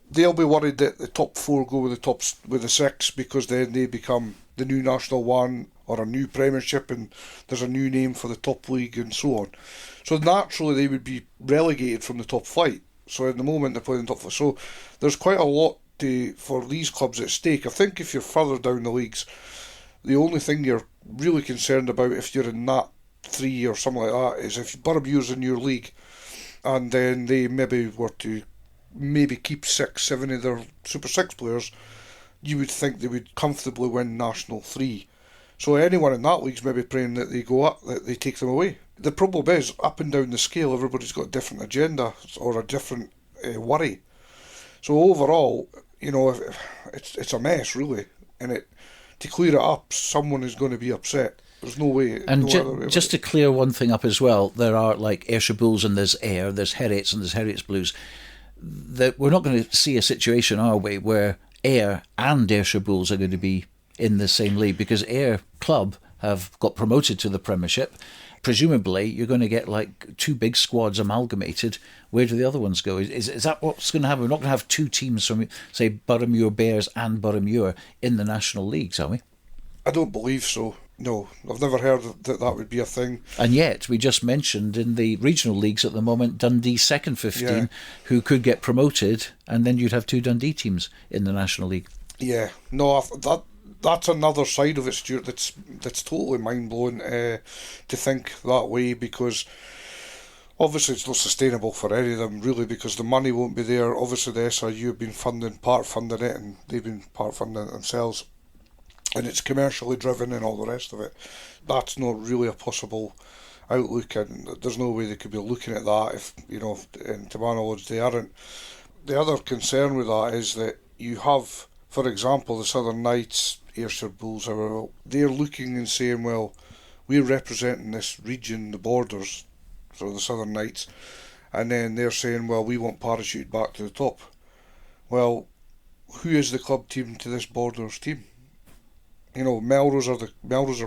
they'll be worried that the top 4 go with the 6 because then they become the new National 1 or a new Premiership, and there's a new name for the top league and so on. So naturally they would be relegated from the top flight. So at the moment they're playing top flight. So there's quite a lot for these clubs at stake. I think if you're further down the leagues, the only thing you're really concerned about if you're in that 3 or something like that is if Boroughmuir's in your league and then they maybe were to keep 6-7 of their Super 6 players, you would think they would comfortably win National 3. So anyone in that league's maybe praying that they go up, that they take them away. The problem is, up and down the scale, everybody's got a different agenda or a different worry. So overall, it's a mess really, and to clear it up, someone is going to be upset. There's no way. And just to clear one thing up as well, there are like Ayrshire Bulls and there's Ayr, there's Heriots and there's Heriots Blues. That we're not going to see a situation, are we, where Ayr and Ayrshire Bulls are going to be in the same league, because Ayr Club have got promoted to the Premiership. Presumably you're going to get like 2 big squads amalgamated. Where do the other ones go? Is that what's going to happen? We're not going to have 2 teams from, say, Boroughmuir Bears and Boroughmuir in the National Leagues, are we? I don't believe so. No, I've never heard that would be a thing. And yet, we just mentioned in the regional leagues at the moment, Dundee second 15, who could get promoted, and then you'd have 2 Dundee teams in the National League. Yeah, no, that's another side of it, Stuart, that's totally mind-blowing to think that way, because obviously it's not sustainable for any of them, really, because the money won't be there. Obviously the SRU have been part funding it, and they've been part funding it themselves. And it's commercially driven and all the rest of it. That's not really a possible outlook, and there's no way they could be looking at that if, and to my knowledge they aren't. The other concern with that is that you have, for example, the Southern Knights, Ayrshire Bulls, they're looking and saying, well, we're representing this region, the borders, so the Southern Knights, and then they're saying, well, we want parachuted back to the top. Well, who is the club team to this borders team? Melrose are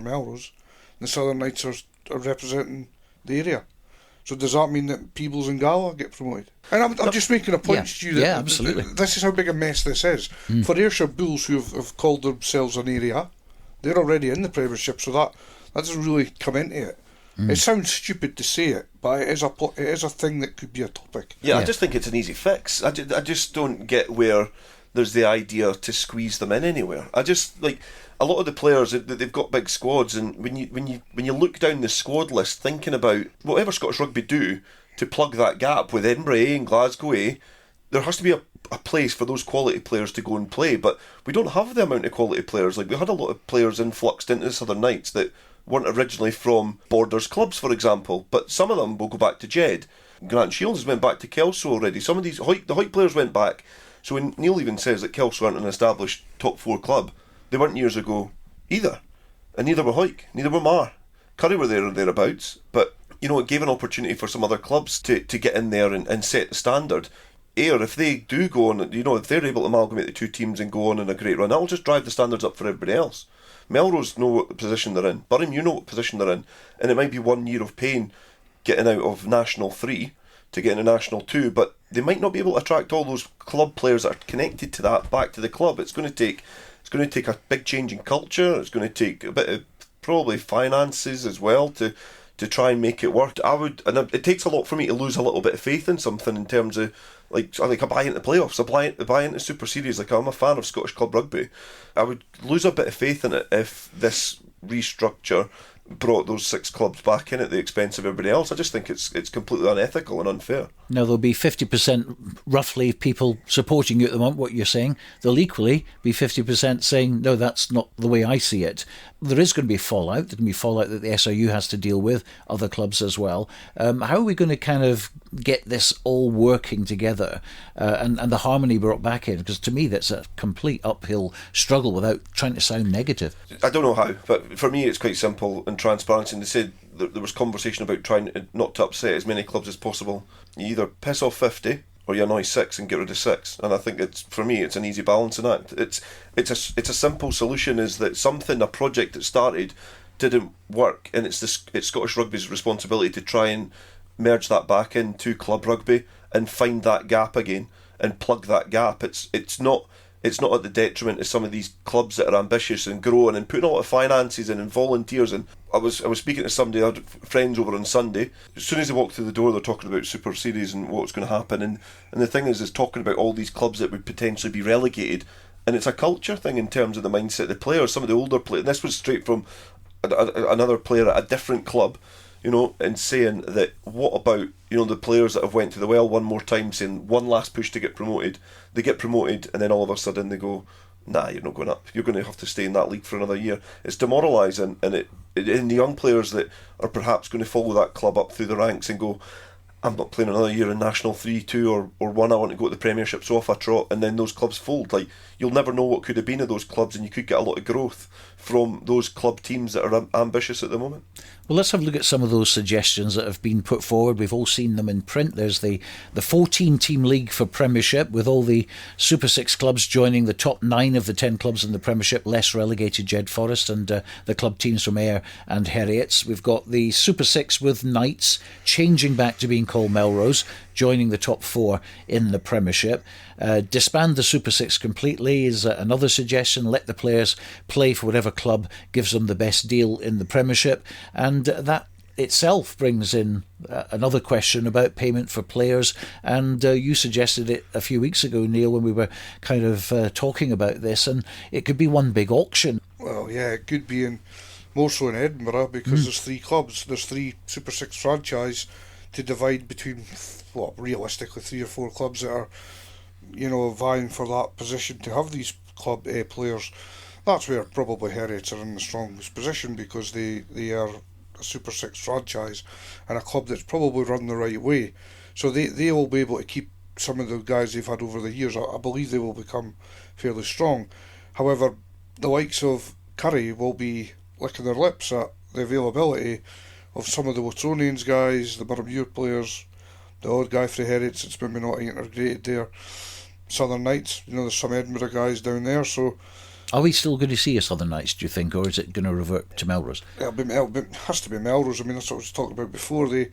Melrose. The Southern Knights are representing the area. So does that mean that Peebles and Gala get promoted? And I'm just making a point, Stu, that absolutely. This is how big a mess this is. For Ayrshire Bulls, who have called themselves an area, they're already in the Premiership, so that doesn't really come into it. It sounds stupid to say it, but it is a thing that could be a topic. Yeah, I just think it's an easy fix. I just don't get where there's the idea to squeeze them in anywhere. I just like a lot of the players that they've got big squads, and when you look down the squad list, thinking about whatever Scottish Rugby do to plug that gap with Edinburgh and Glasgow, there has to be a place for those quality players to go and play. But we don't have the amount of quality players. Like, we had a lot of players influxed into the Southern Knights that weren't originally from Borders clubs, for example, but some of them will go back to Jed. Grant Shields went back to Kelso already. Some of the Hawick players went back. So when Neil even says that Kelso aren't an established top 4 club, they weren't years ago either. And neither were Hawick, neither were Marr. Curry were there or thereabouts, but it gave an opportunity for some other clubs to get in there and set the standard. Ayr, if they do go on, if they're able to amalgamate the two teams and go on in a great run, that'll just drive the standards up for everybody else. Melrose know what position they're in. Birmingham, you know what position they're in. And it might be 1 year of pain getting out of National 3 to get into National 2, but they might not be able to attract all those club players that are connected to that back to the club. It's going to take a big change in culture. It's going to take a bit of probably finances as well to try and make it work. It takes a lot for me to lose a little bit of faith in something in terms of like a buy into the playoffs, a buy into Super Series. Like, I'm a fan of Scottish club rugby. I would lose a bit of faith in it if this restructure brought those 6 clubs back in at the expense of everybody else. I just think it's completely unethical and unfair. Now, there'll be 50% roughly people supporting you at the moment, what you're saying. There'll equally be 50% saying, no, that's not the way I see it. There is going to be fallout. There's going to be fallout that the SRU has to deal with, other clubs as well. How are we going to kind of get this all working together and the harmony brought back in? Because to me, that's a complete uphill struggle without trying to sound negative. I don't know how, but for me, it's quite simple and transparent. And they said there was conversation about trying not to upset as many clubs as possible. You either piss off 50 or you annoy 6 and get rid of 6. And I think for me, it's an easy balancing act. It's a simple solution. Is that a project that started didn't work, and it's Scottish Rugby's responsibility to try and merge that back into club rugby and find that gap again and plug that gap. It's not at the detriment of some of these clubs that are ambitious and growing and putting a lot of finances in and volunteers. And I was speaking to somebody, I had friends over on Sunday. As soon as they walked through the door, they're talking about Super Series and what's going to happen. And the thing is talking about all these clubs that would potentially be relegated. And it's a culture thing in terms of the mindset of the players. Some of the older players, and this was straight from another player at a different club, and saying that what about, the players that have went to the well one more time, saying one last push to get promoted. They get promoted and then all of a sudden they go, nah, you're not going up. You're going to have to stay in that league for another year. It's demoralising, and in the young players that are perhaps going to follow that club up through the ranks and go, I'm not playing another year in National 3, 2 or 1, I want to go to the Premiership, so off I trot, and then those clubs fold. Like, you'll never know what could have been of those clubs, and you could get a lot of growth from those club teams that are ambitious at the moment. Well, let's have a look at some of those suggestions that have been put forward. We've all seen them in print. There's the 14-team league for Premiership, with all the Super 6 clubs joining the top 9 of the 10 clubs in the Premiership, less relegated Jedforest and the club teams from Ayr and Heriots. We've got the Super 6 with Knights changing back to being called Melrose, joining the top 4 in the Premiership. Disband the Super 6 completely is another suggestion. Let the players play for whatever club gives them the best deal in the Premiership. And that itself brings in another question about payment for players. And you suggested it a few weeks ago, Neil, when we were kind of talking about this. And it could be one big auction. Well, yeah, it could be more so in Edinburgh, because there's 3 clubs. There's 3 Super 6 franchise to divide between, realistically 3 or 4 clubs that are, vying for that position to have these club players. That's where probably Heriots are in the strongest position, because they are a Super 6 franchise and a club that's probably run the right way. So they will be able to keep some of the guys they've had over the years. I believe they will become fairly strong. However, the likes of Curry will be licking their lips at the availability of some of the Watsonians guys, the Murrayfield players, the odd guy for the Heriots that's maybe not integrated there. Southern Knights, there's some Edinburgh guys down there, so... Are we still going to see a Southern Knights, do you think, or is it going to revert to Melrose? It has to be Melrose. I mean, that's what I was talking about before. They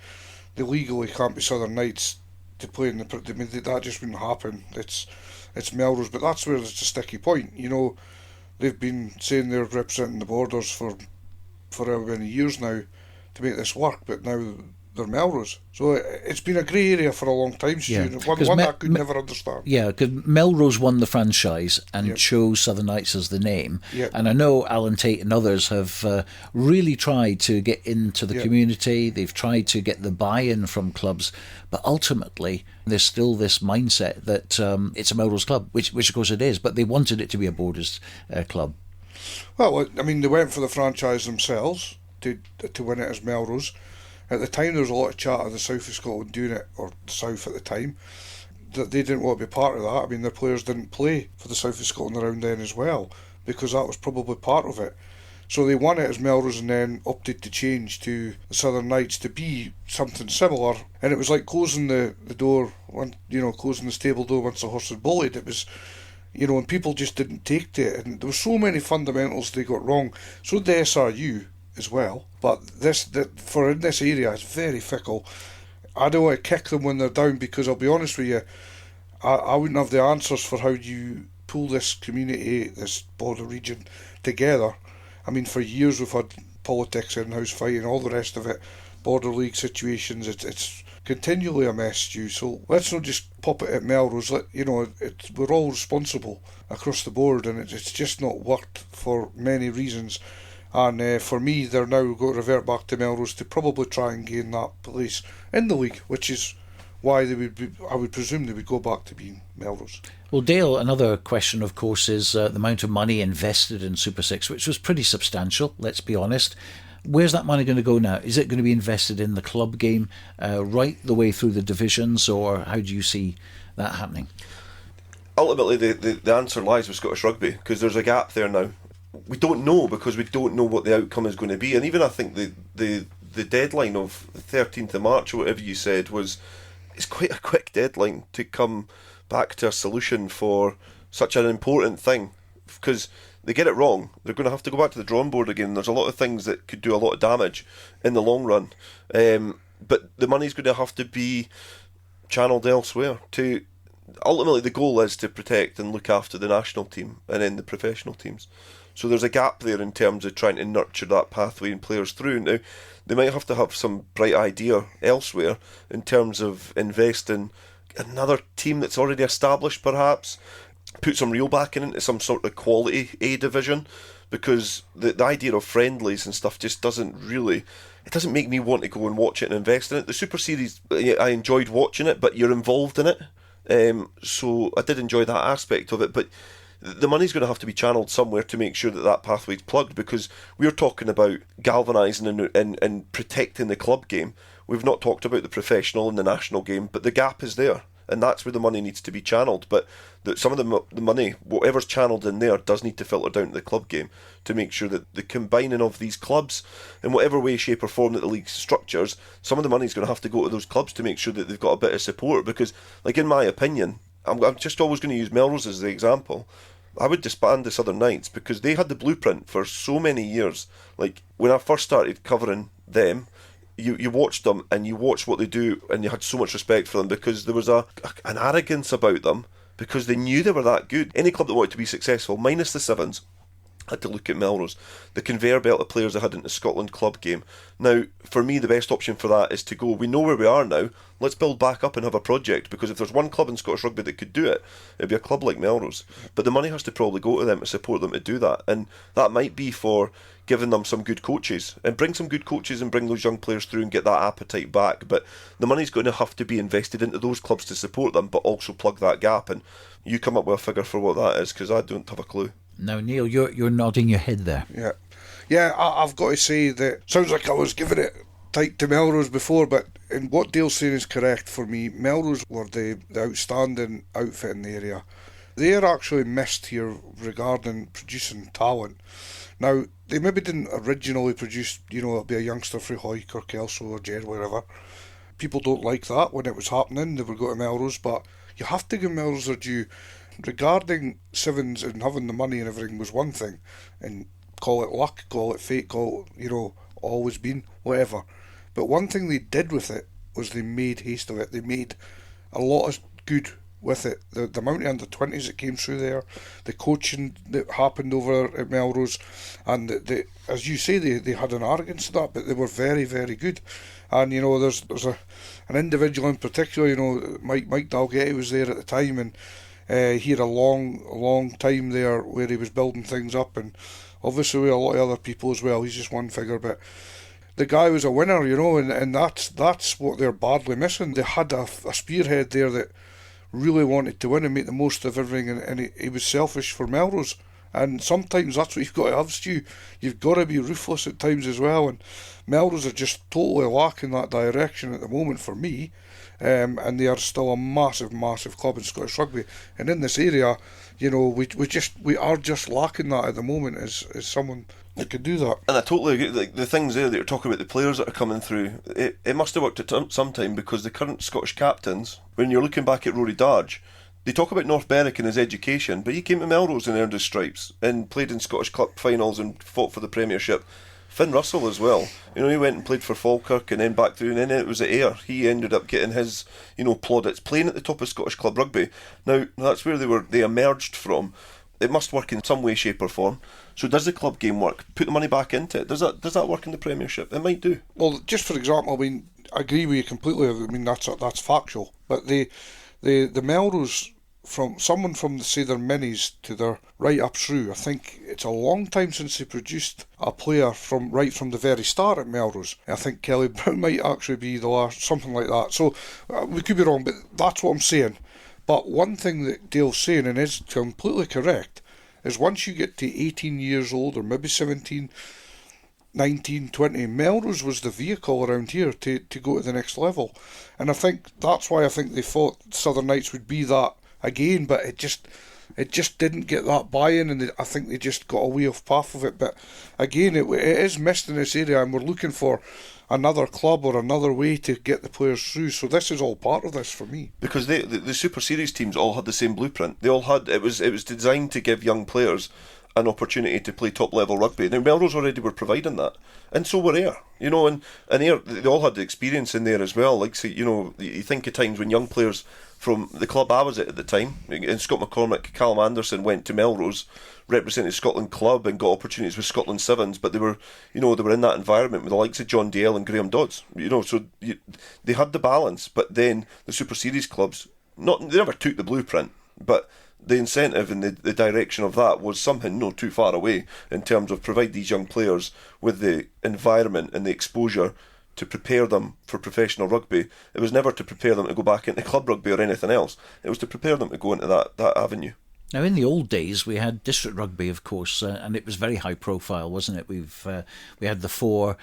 legally can't be Southern Knights to play in the... I mean, that just wouldn't happen. It's Melrose, but that's where it's a sticky point. They've been saying they're representing the Borders for however many years now to make this work, but now they're Melrose. So it's been a grey area for a long time, Stu. One I could never understand. Yeah, because Melrose won the franchise and chose Southern Knights as the name. Yep. And I know Alan Tate and others have really tried to get into the community. They've tried to get the buy-in from clubs. But ultimately, there's still this mindset that it's a Melrose club, which of course it is. But they wanted it to be a Borders club. Well, I mean, they went for the franchise themselves to win it as Melrose. At the time, there was a lot of chat of the south of Scotland doing it, or the south at the time, that they didn't want to be part of that. I mean, their players didn't play for the south of Scotland around then as well, because that was probably part of it. So they won it as Melrose and then opted to change to the Southern Knights to be something similar. And it was like closing the door, closing the stable door once the horse had bolted. It was, and people just didn't take to it. And there were so many fundamentals they got wrong. So did the SRU as well. But in this area, it's very fickle. I don't want to kick them when they're down, because I'll be honest with you, I wouldn't have the answers for how you pull this community, this border region together. I mean, for years we've had politics, in-house fighting, all the rest of it, border league situations. It's continually a mess, Stu. So let's not just pop it at Melrose. We're all responsible across the board, and it's just not worked for many reasons. And for me, they're now going to revert back to Melrose to probably try and gain that place in the league, which is why I would presume they would go back to being Melrose. Well, Dale, another question, of course, is the amount of money invested in Super 6, which was pretty substantial, let's be honest. Where's that money going to go now? Is it going to be invested in the club game right the way through the divisions, or how do you see that happening? Ultimately, the answer lies with Scottish Rugby, because there's a gap there now. We don't know, because we don't know what the outcome is going to be. And even I think the deadline of 13th of March, or whatever you said, it's quite a quick deadline to come back to a solution for such an important thing. Because they get it wrong, they're going to have to go back to the drawing board again. There's a lot of things that could do a lot of damage in the long run. But the money's going to have to be channelled elsewhere. Ultimately, the goal is to protect and look after the national team and then the professional teams. So there's a gap there in terms of trying to nurture that pathway and players through. Now, they might have to have some bright idea elsewhere in terms of investing another team that's already established, perhaps. Put some real backing into some sort of quality A division, because the idea of friendlies and stuff just doesn't make me want to go and watch it and invest in it. The Super Series, I enjoyed watching it, but you're involved in it. So I did enjoy that aspect of it, but the money's going to have to be channelled somewhere to make sure that pathway's plugged, because we're talking about galvanising and protecting the club game. We've not talked about the professional and the national game, but the gap is there, and that's where the money needs to be channelled. But some of the money, whatever's channelled in there, does need to filter down to the club game to make sure that the combining of these clubs, in whatever way, shape or form that the league structures, some of the money's going to have to go to those clubs to make sure that they've got a bit of support. Because, like, in my opinion, I'm just always going to use Melrose as the example. I would disband the Southern Knights, because they had the blueprint for so many years. Like, when I first started covering them, you watched them and you watched what they do, and you had so much respect for them, because there was an arrogance about them, because they knew they were that good. Any club that wanted to be successful, minus the Sevens, had to look at Melrose. The conveyor belt of players they had in the Scotland club game. Now, for me, the best option for that is to go, we know where we are now, let's build back up and have a project, because if there's one club in Scottish Rugby that could do it, it'd be a club like Melrose. But the money has to probably go to them to support them to do that, and that might be for giving them some good coaches, and bring some good coaches and bring those young players through and get that appetite back. But the money's going to have to be invested into those clubs to support them, but also plug that gap. And you come up with a figure for what that is, because I don't have a clue. Now, Neil, you're nodding your head there. Yeah. I've got to say that sounds like I was giving it tight to Melrose before, but in what Dale's saying is correct for me. Melrose were the outstanding outfit in the area. They are actually missed here regarding producing talent. Now, they maybe didn't originally produce, it'll be a youngster from Hawick or Kelso or Jed, wherever. People don't like that when it was happening. They would go to Melrose, but you have to give Melrose their due. Regarding Sevens and having the money and everything was one thing, and call it luck, call it fate, call it, always been, whatever. But one thing they did with it was they made haste of it. They made a lot of good with it. The amount of under-20s that came through there, the coaching that happened over at Melrose, and as you say, they had an arrogance to that, but they were very, very good. And there's an individual in particular, Mike Dalgetty was there at the time, and he had a long time there where he was building things up, and obviously with a lot of other people as well. He's just one figure, but the guy was a winner, and that's what they're badly missing. They had a spearhead there that really wanted to win and make the most of everything, and he was selfish for Melrose. And sometimes that's what you've got to have, Stu. You've got to be ruthless at times as well, and Melrose are just totally lacking that direction at the moment for me. and they are still a massive, massive club in Scottish rugby. And in this area, you know, we are just lacking that at the moment as someone that could do that. And I totally agree. Like, the things there that you're talking about, the players that are coming through, it must have worked at some time, because the current Scottish captains, when you're looking back at Rory Darge, they talk about North Berwick and his education, but he came to Melrose and earned his stripes and played in Scottish Cup finals and fought for the Premiership. Finn Russell as well. You know, he went and played for Falkirk and then back through, and then it was at Ayr. He ended up getting his, you know, plaudits, playing at the top of Scottish club rugby. Now, that's where they emerged from. It must work in some way, shape or form. So does the club game work? Put the money back into it. Does that work in the Premiership? It might do. Well, just for example, I mean, I agree with you completely. I mean, that's factual. But the Melrose, from someone from, say, their minis to their right up through, I think it's a long time since they produced a player from the very start at Melrose. I think Kelly Brown might actually be the last, something like that. So we could be wrong, but that's what I'm saying. But one thing that Dale's saying, and is completely correct, is once you get to 18 years old, or maybe 17, 19, 20, Melrose was the vehicle around here to go to the next level. And I think that's why I think they thought Southern Knights would be that again, but it just didn't get that buy-in, and I think they just got away off path of it. But again, it is missed in this area, and we're looking for another club or another way to get the players through. So this is all part of this for me. Because the Super Series teams all had the same blueprint. They all had, it was designed to give young players an opportunity to play top level rugby. Now Melrose already were providing that, and so were Ayr. You know, and Ayr, they all had the experience in there as well. Like, say, you know, you think of times when young players from the club I was at the time, and Scott McCormick, Callum Anderson went to Melrose, represented Scotland club and got opportunities with Scotland Sevens, but they were in that environment with the likes of John Dale and Graham Dodds. You know, so they had the balance. But then the Super Series clubs, they never took the blueprint, but the incentive and the direction of that was somehow not too far away in terms of provide these young players with the environment and the exposure to prepare them for professional rugby. It was never to prepare them to go back into club rugby or anything else. It was to prepare them to go into that avenue. Now, in the old days, we had district rugby, of course, and it was very high profile, wasn't it? We had the 4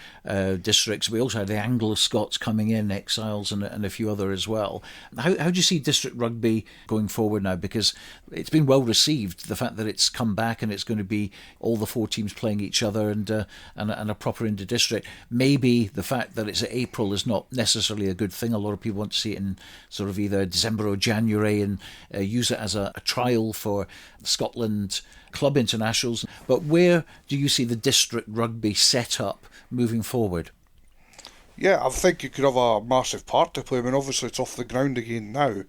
districts. We also had the Anglo-Scots coming in, Exiles, and a few other as well. How do you see district rugby going forward now? Because it's been well received, the fact that it's come back and it's going to be all the 4 teams playing each other and a proper inter-district. Maybe the fact that it's at April is not necessarily a good thing. A lot of people want to see it in sort of either December or January and use it as a trial for Scotland club internationals. But where do you see the district rugby set up moving forward? Yeah, I think you could have a massive part to play. I mean, obviously it's off the ground again now.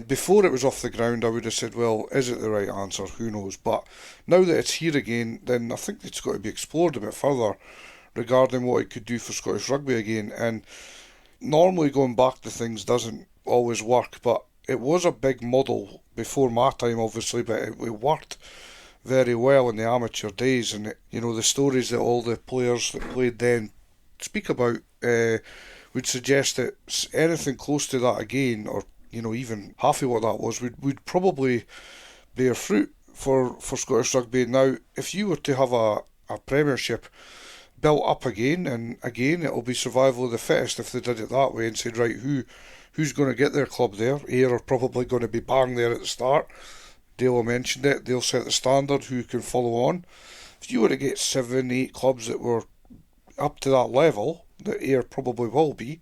Before it was off the ground, I would have said, well, is it the right answer? Who knows? But now that it's here again, then I think it's got to be explored a bit further regarding what it could do for Scottish rugby again. And normally going back to things doesn't always work, but it was a big model before my time, obviously, but it worked very well in the amateur days. And the stories that all the players that played then speak about would suggest that anything close to that again, or even half of what that was, would probably bear fruit for Scottish rugby. Now, if you were to have a Premiership built up again, and again it'll be survival of the fittest if they did it that way and said, right, who's going to get their club there? Ayr are probably going to be bang there at the start. Dale mentioned it. They'll set the standard. Who can follow on? If you were to get 7, 8 clubs that were up to that level, that Ayr probably will be,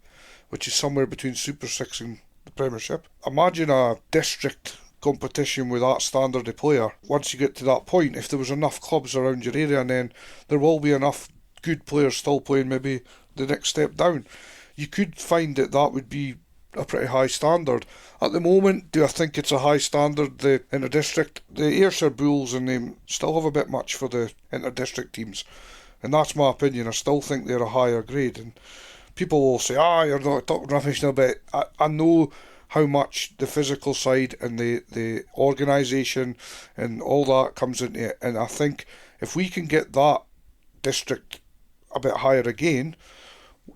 which is somewhere between Super 6 and the Premiership. Imagine a district competition with that standard of player. Once you get to that point, if there was enough clubs around your area, and then there will be enough good players still playing maybe the next step down, you could find that would be a pretty high standard. At the moment, do I think it's a high standard in the district? The Ayrshire Bulls and them still have a bit much for the inter-district teams, and that's my opinion. I still think they're a higher grade, and people will say, you're not talking rubbish now, but I know how much the physical side and the organisation and all that comes into it, and I think if we can get that district a bit higher again,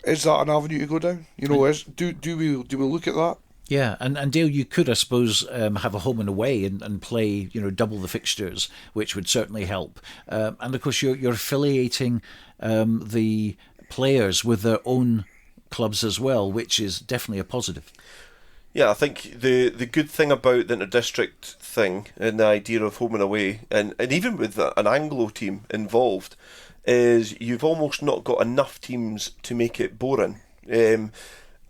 is that an avenue to go down? Do we look at that? Yeah, and Dale, you could, I suppose, have a home and away and play, double the fixtures, which would certainly help. And of course, you're affiliating the players with their own clubs as well, which is definitely a positive. Yeah, I think the good thing about the inter-district thing and the idea of home and away, and even with an Anglo team involved, is you've almost not got enough teams to make it boring.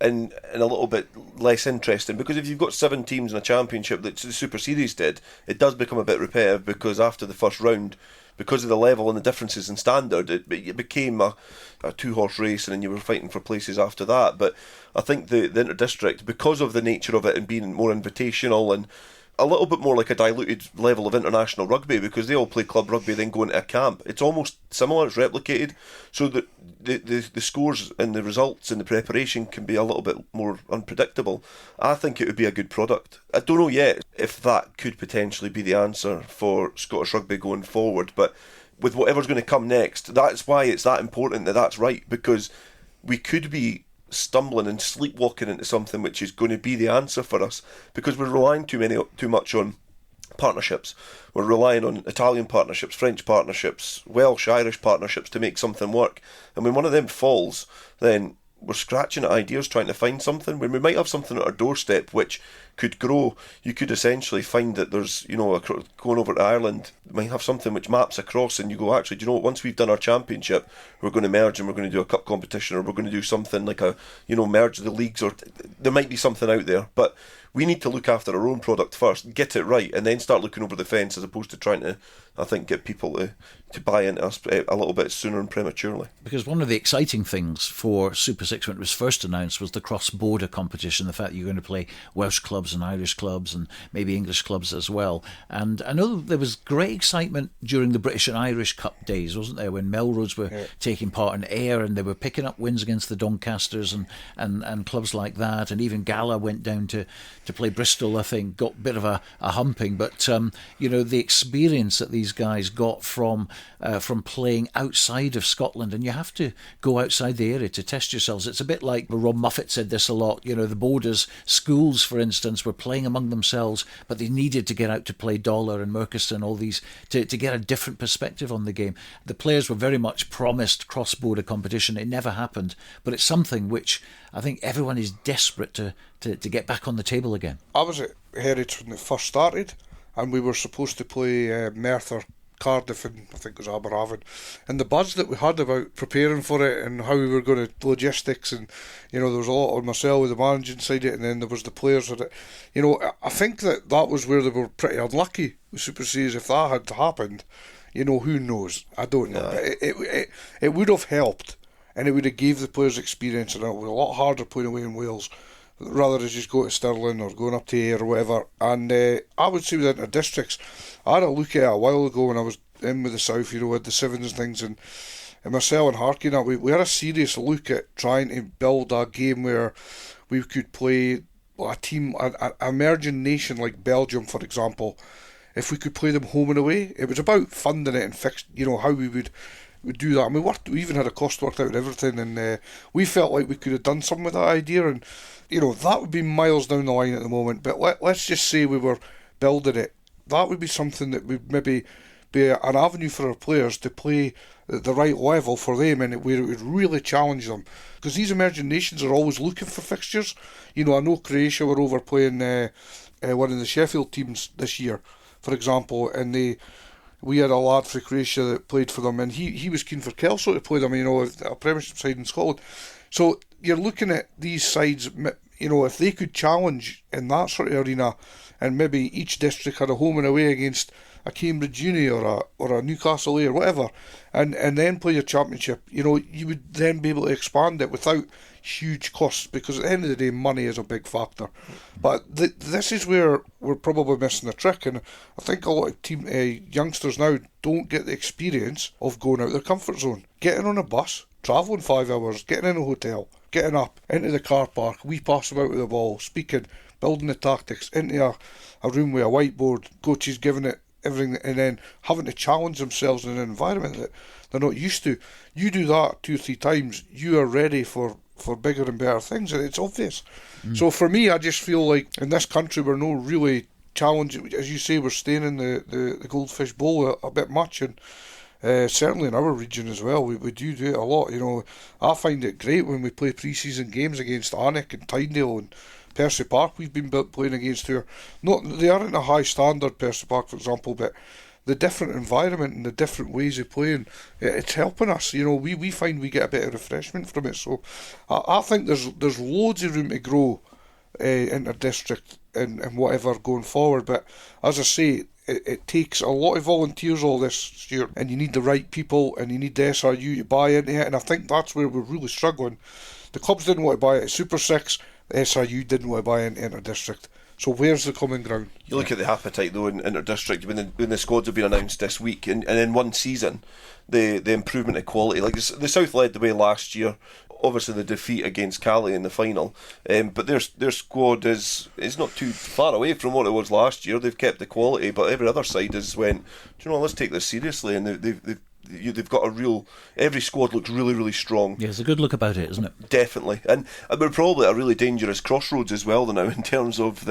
And a little bit less interesting, because if you've got 7 teams in a championship that the Super Series did, it does become a bit repetitive, because after the first round, because of the level and the differences in standard, it became a 2-horse race, and then you were fighting for places after that. But I think the inter-district, because of the nature of it and being more invitational and a little bit more like a diluted level of international rugby, because they all play club rugby then go into a camp, it's almost similar, it's replicated, so that the scores and the results and the preparation can be a little bit more unpredictable. I think it would be a good product. I don't know yet if that could potentially be the answer for Scottish rugby going forward, but with whatever's going to come next, that's why it's that important that that's right, because we could be stumbling and sleepwalking into something which is going to be the answer for us, because we're relying too much on partnerships. We're relying on Italian partnerships, French partnerships, Welsh, Irish partnerships to make something work. And when one of them falls, then we're scratching at ideas trying to find something. When we might have something at our doorstep which could grow, you could essentially find that there's, going over to Ireland, you might have something which maps across, and you go, actually, do you know what, once we've done our championship, we're going to merge and we're going to do a cup competition, or we're going to do something like merge the leagues, or there might be something out there. But we need to look after our own product first, get it right, and then start looking over the fence, as opposed to trying to, I think, get people to buy into us a little bit sooner and prematurely. Because one of the exciting things for Super 6 when it was first announced was the cross-border competition, the fact that you're going to play Welsh clubs and Irish clubs and maybe English clubs as well. And I know there was great excitement during the British and Irish Cup days, wasn't there, when Melrose were taking part in Ayr, and they were picking up wins against the Doncasters and clubs like that, and even Gala went down to play Bristol, I think, got a bit of a humping, but the experience that these guys got from playing outside of Scotland, and you have to go outside the area to test yourselves. It's a bit like Rob Muffet said this a lot, the Borders schools, for instance, were playing among themselves, but they needed to get out to play Dollar and Merchiston, all these, to get a different perspective on the game. The players were very much promised cross-border competition. It never happened, but it's something which I think everyone is desperate to get back on the table again. I was at Heritage when it first started, and we were supposed to play Merthyr, Cardiff, and I think it was Aberravon, and the buzz that we had about preparing for it and how we were going to logistics, and there was a lot on myself with the managing side of it, and then there was the players with it. I think that was where they were pretty unlucky with Super Series. If that had happened, who knows? I don't know. But it would have helped, and it would have gave the players experience, and it was a lot harder playing away in Wales rather than just go to Stirling or going up to Ayr or whatever. And I would say with inter-districts, I had a look at it a while ago when I was in with the South, with the Sevens and things, and myself and Harky and that, we had a serious look at trying to build a game where we could play a team, an emerging nation like Belgium, for example, if we could play them home and away. It was about funding it and fixed, how we would do that. And we even had a cost worked out and everything, and we felt like we could have done something with that idea, and that would be miles down the line at the moment. But let's just say we were building it. That would be something that would maybe be an avenue for our players to play at the right level for them, and where it would really challenge them. Because these emerging nations are always looking for fixtures. I know Croatia were over playing one of the Sheffield teams this year, for example, and we had a lad for Croatia that played for them, and he was keen for Kelso to play them, a Premiership side in Scotland. So you're looking at these sides, if they could challenge in that sort of arena, and maybe each district had a home and away against a Cambridge Uni or a Newcastle A or whatever, and then play your championship, you would then be able to expand it without huge costs, because at the end of the day, money is a big factor. But this is where we're probably missing the trick, and I think a lot of youngsters now don't get the experience of going out of their comfort zone, getting on a bus, travelling 5 hours, getting in a hotel, getting up into the car park, we pass them out with the ball, speaking, building the tactics, into a room with a whiteboard, coaches giving it everything, and then having to challenge themselves in an environment that they're not used to. You do that 2 or 3 times, you are ready for bigger and better things, and it's obvious. So for me, I just feel like in this country we're no really challenging. As you say, we're staying in the Goldfish Bowl a bit much, and Certainly in our region as well, we do it a lot. I find it great when we play pre-season games against Hawick and Tyndale and Percy Park. We've been playing against here. They aren't a high standard, Percy Park for example, but the different environment and the different ways of playing, it's helping us. We find we get a bit of refreshment from it. So I think there's loads of room to grow inter-district and whatever going forward. But as I say, it takes a lot of volunteers all this year, and you need the right people, and you need the SRU to buy into it, and I think that's where we're really struggling. The clubs didn't want to buy it at Super 6, the SRU didn't want to buy into inter-district. So where's the common ground? You look at the appetite though in inter-district when the squads have been announced this week, and in one season the improvement of quality, like the South led the way last year, obviously the defeat against Cali in the final, but their squad is not too far away from what it was last year. They've kept the quality, but every other side has went, let's take this seriously, and they've got a real. Every squad looks really, really strong. Yeah, there's a good look about it, isn't it? Definitely, and we're probably at a really dangerous crossroads as well now in terms of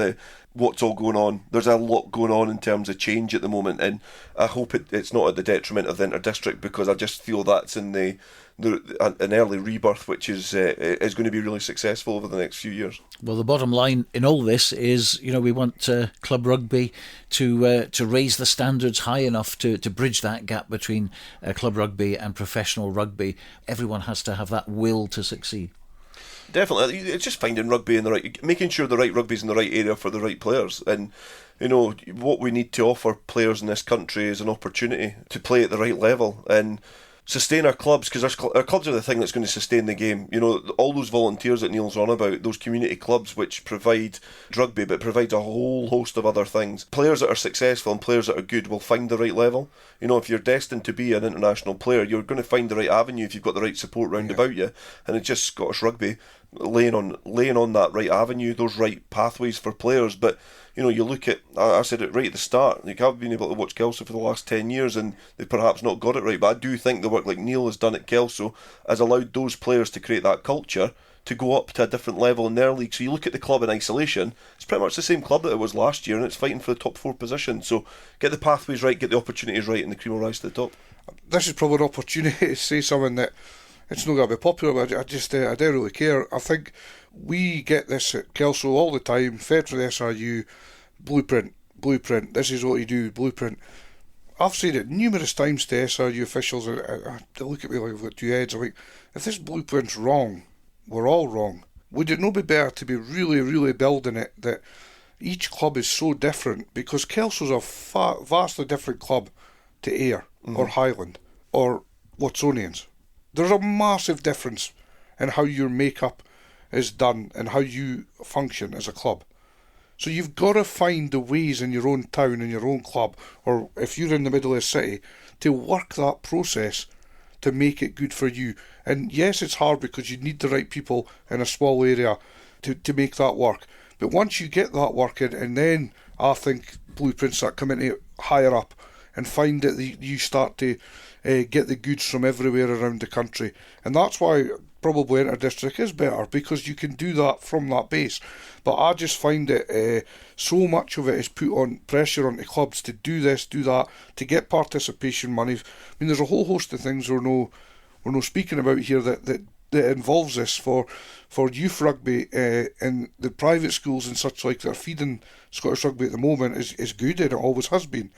what's all going on. There's a lot going on in terms of change at the moment, and I hope it's not at the detriment of the inter-district, because I just feel that's in an early rebirth, which is going to be really successful over the next few years. Well, the bottom line in all this is, we want club rugby to raise the standards high enough to bridge that gap between club rugby and professional rugby. Everyone has to have that will to succeed. Definitely, it's just finding rugby in making sure the right rugby's in the right area for the right players, and what we need to offer players in this country is an opportunity to play at the right level and sustain our clubs, because our clubs are the thing that's going to sustain the game. All those volunteers that Neil's on about, those community clubs which provide rugby but provides a whole host of other things. Players that are successful and players that are good will find the right level. If you're destined to be an international player, you're going to find the right avenue if you've got the right support round about you, and it's just Scottish rugby laying on that right avenue, those right pathways for players. But you look at, I said it right at the start, I've been able to watch Kelso for the last 10 years and they've perhaps not got it right, but I do think the work like Neil has done at Kelso has allowed those players to create that culture to go up to a different level in their league. So you look at the club in isolation, it's pretty much the same club that it was last year, and it's fighting for the top 4 position. So get the pathways right, get the opportunities right, and the cream will rise to the top. This is probably an opportunity to say something that it's not going to be popular, but I don't really care. I think we get this at Kelso all the time, fed from the SRU, blueprint, this is what you do, blueprint. I've said it numerous times to SRU officials, and they look at me like I've got two heads. I'm like, if this blueprint's wrong, we're all wrong. Would it not be better to be really, really building it that each club is so different? Because Kelso's a vastly different club to Ayr or Highland or Watsonians. There's a massive difference in how your makeup is done and how you function as a club. So you've got to find the ways in your own town, in your own club, or if you're in the middle of the city, to work that process to make it good for you. And yes, it's hard because you need the right people in a small area to make that work. But once you get that working, and then I think blueprints start coming to higher up and find that you start to get the goods from everywhere around the country. And that's why probably inter-district is better, because you can do that from that base. But I just find it so much of it is put on pressure on the clubs to do this, do that, to get participation money. I mean, there's a whole host of things we're no speaking about here that involves this for youth rugby in the private schools and such like that are feeding Scottish rugby at the moment is good, and it always has been.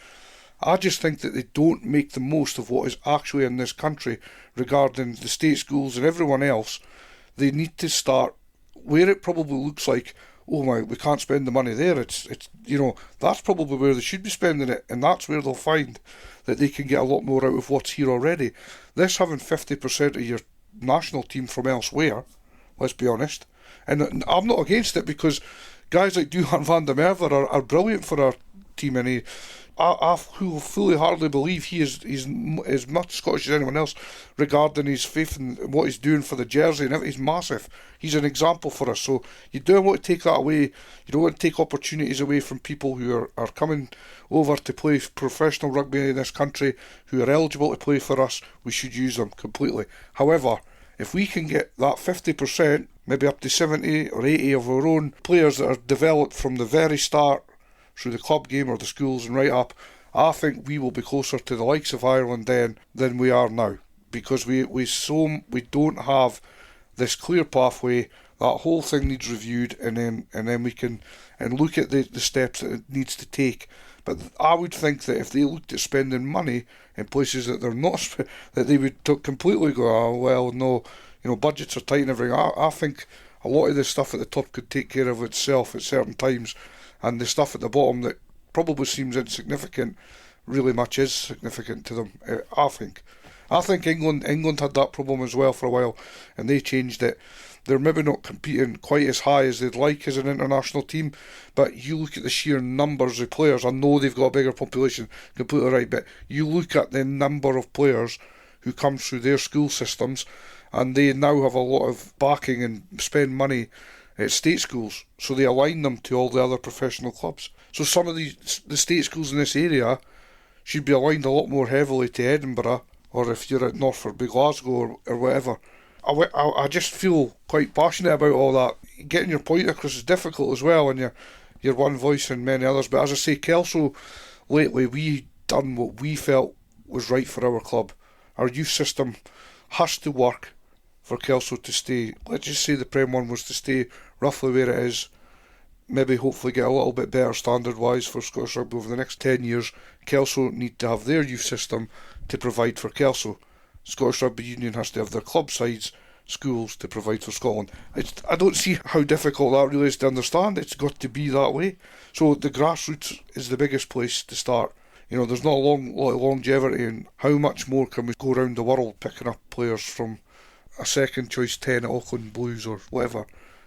I just think that they don't make the most of what is actually in this country regarding the state schools and everyone else. They need to start where it probably looks like, oh my, we can't spend the money there. It's that's probably where they should be spending it, and that's where they'll find that they can get a lot more out of what's here already. This having 50% of your national team from elsewhere, let's be honest, and I'm not against it, because guys like Duhan van der Merwe are brilliant for our team, and I fully hardly believe he's as much Scottish as anyone else regarding his faith and what he's doing for the jersey and everything. He's massive. He's an example for us. So you don't want to take that away. You don't want to take opportunities away from people who are coming over to play professional rugby in this country, who are eligible to play for us. We should use them completely. However, if we can get that 50%, maybe up to 70 or 80 of our own players that are developed from the very start through the club game or the schools and right up, I think we will be closer to the likes of Ireland then than we are now, because we don't have this clear pathway. That whole thing needs reviewed, and then we can look at the steps that it needs to take. But I would think that if they looked at spending money in places that they're not, that they would completely go, oh, well, no, budgets are tight and everything. I think a lot of the stuff at the top could take care of itself at certain times, and the stuff at the bottom that probably seems insignificant really much is significant to them. I think England had that problem as well for a while, and they changed it. They're maybe not competing quite as high as they'd like as an international team, but you look at the sheer numbers of players. I know they've got a bigger population, completely right, but you look at the number of players who come through their school systems, and they now have a lot of backing and spend money at state schools, so they align them to all the other professional clubs. So some of the state schools in this area should be aligned a lot more heavily to Edinburgh, or if you're at Norfolk, Glasgow or whatever. I just feel quite passionate about all that. Getting your point across is difficult as well, and you're one voice and many others. But as I say, Kelso, lately we done what we felt was right for our club. Our youth system has to work for Kelso to stay. Let's just say the Prem 1 was to stay roughly where it is. Maybe hopefully get a little bit better standard-wise for Scottish Rugby over the next 10 years. Kelso need to have their youth system to provide for Kelso. Scottish Rugby Union has to have their club sides, schools to provide for Scotland. I don't see how difficult that really is to understand. It's got to be that way. So the grassroots is the biggest place to start. There's not a lot of longevity, and how much more can we go around the world picking up players from a second choice 10 at Auckland Blues or whatever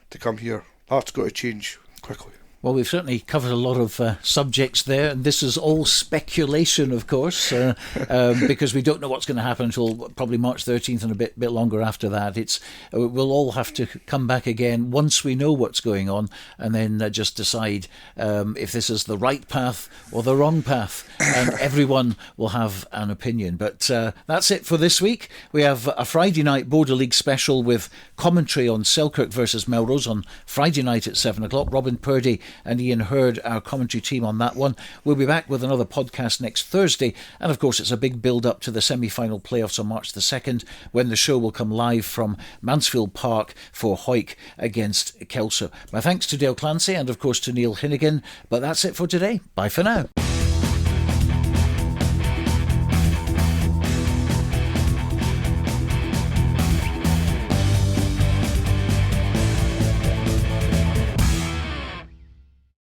to come here? That's got to change quickly. Well, we've certainly covered a lot of subjects there, and this is all speculation, of course, because we don't know what's going to happen until probably March 13th and a bit longer after that. We'll all have to come back again once we know what's going on, and then just decide if this is the right path or the wrong path, and everyone will have an opinion. But that's it for this week. We have a Friday night Border League special with commentary on Selkirk versus Melrose on Friday night at 7 o'clock. Robin Purdy and Ian Hurd, our commentary team on that one. We'll be back with another podcast next Thursday, and of course it's a big build-up to the semi-final playoffs on March the 2nd, when the show will come live from Mansfield Park for Hawick against Kelso. My thanks to Dale Clancy and of course to Neil Hinnigan, but that's it for today. Bye for now.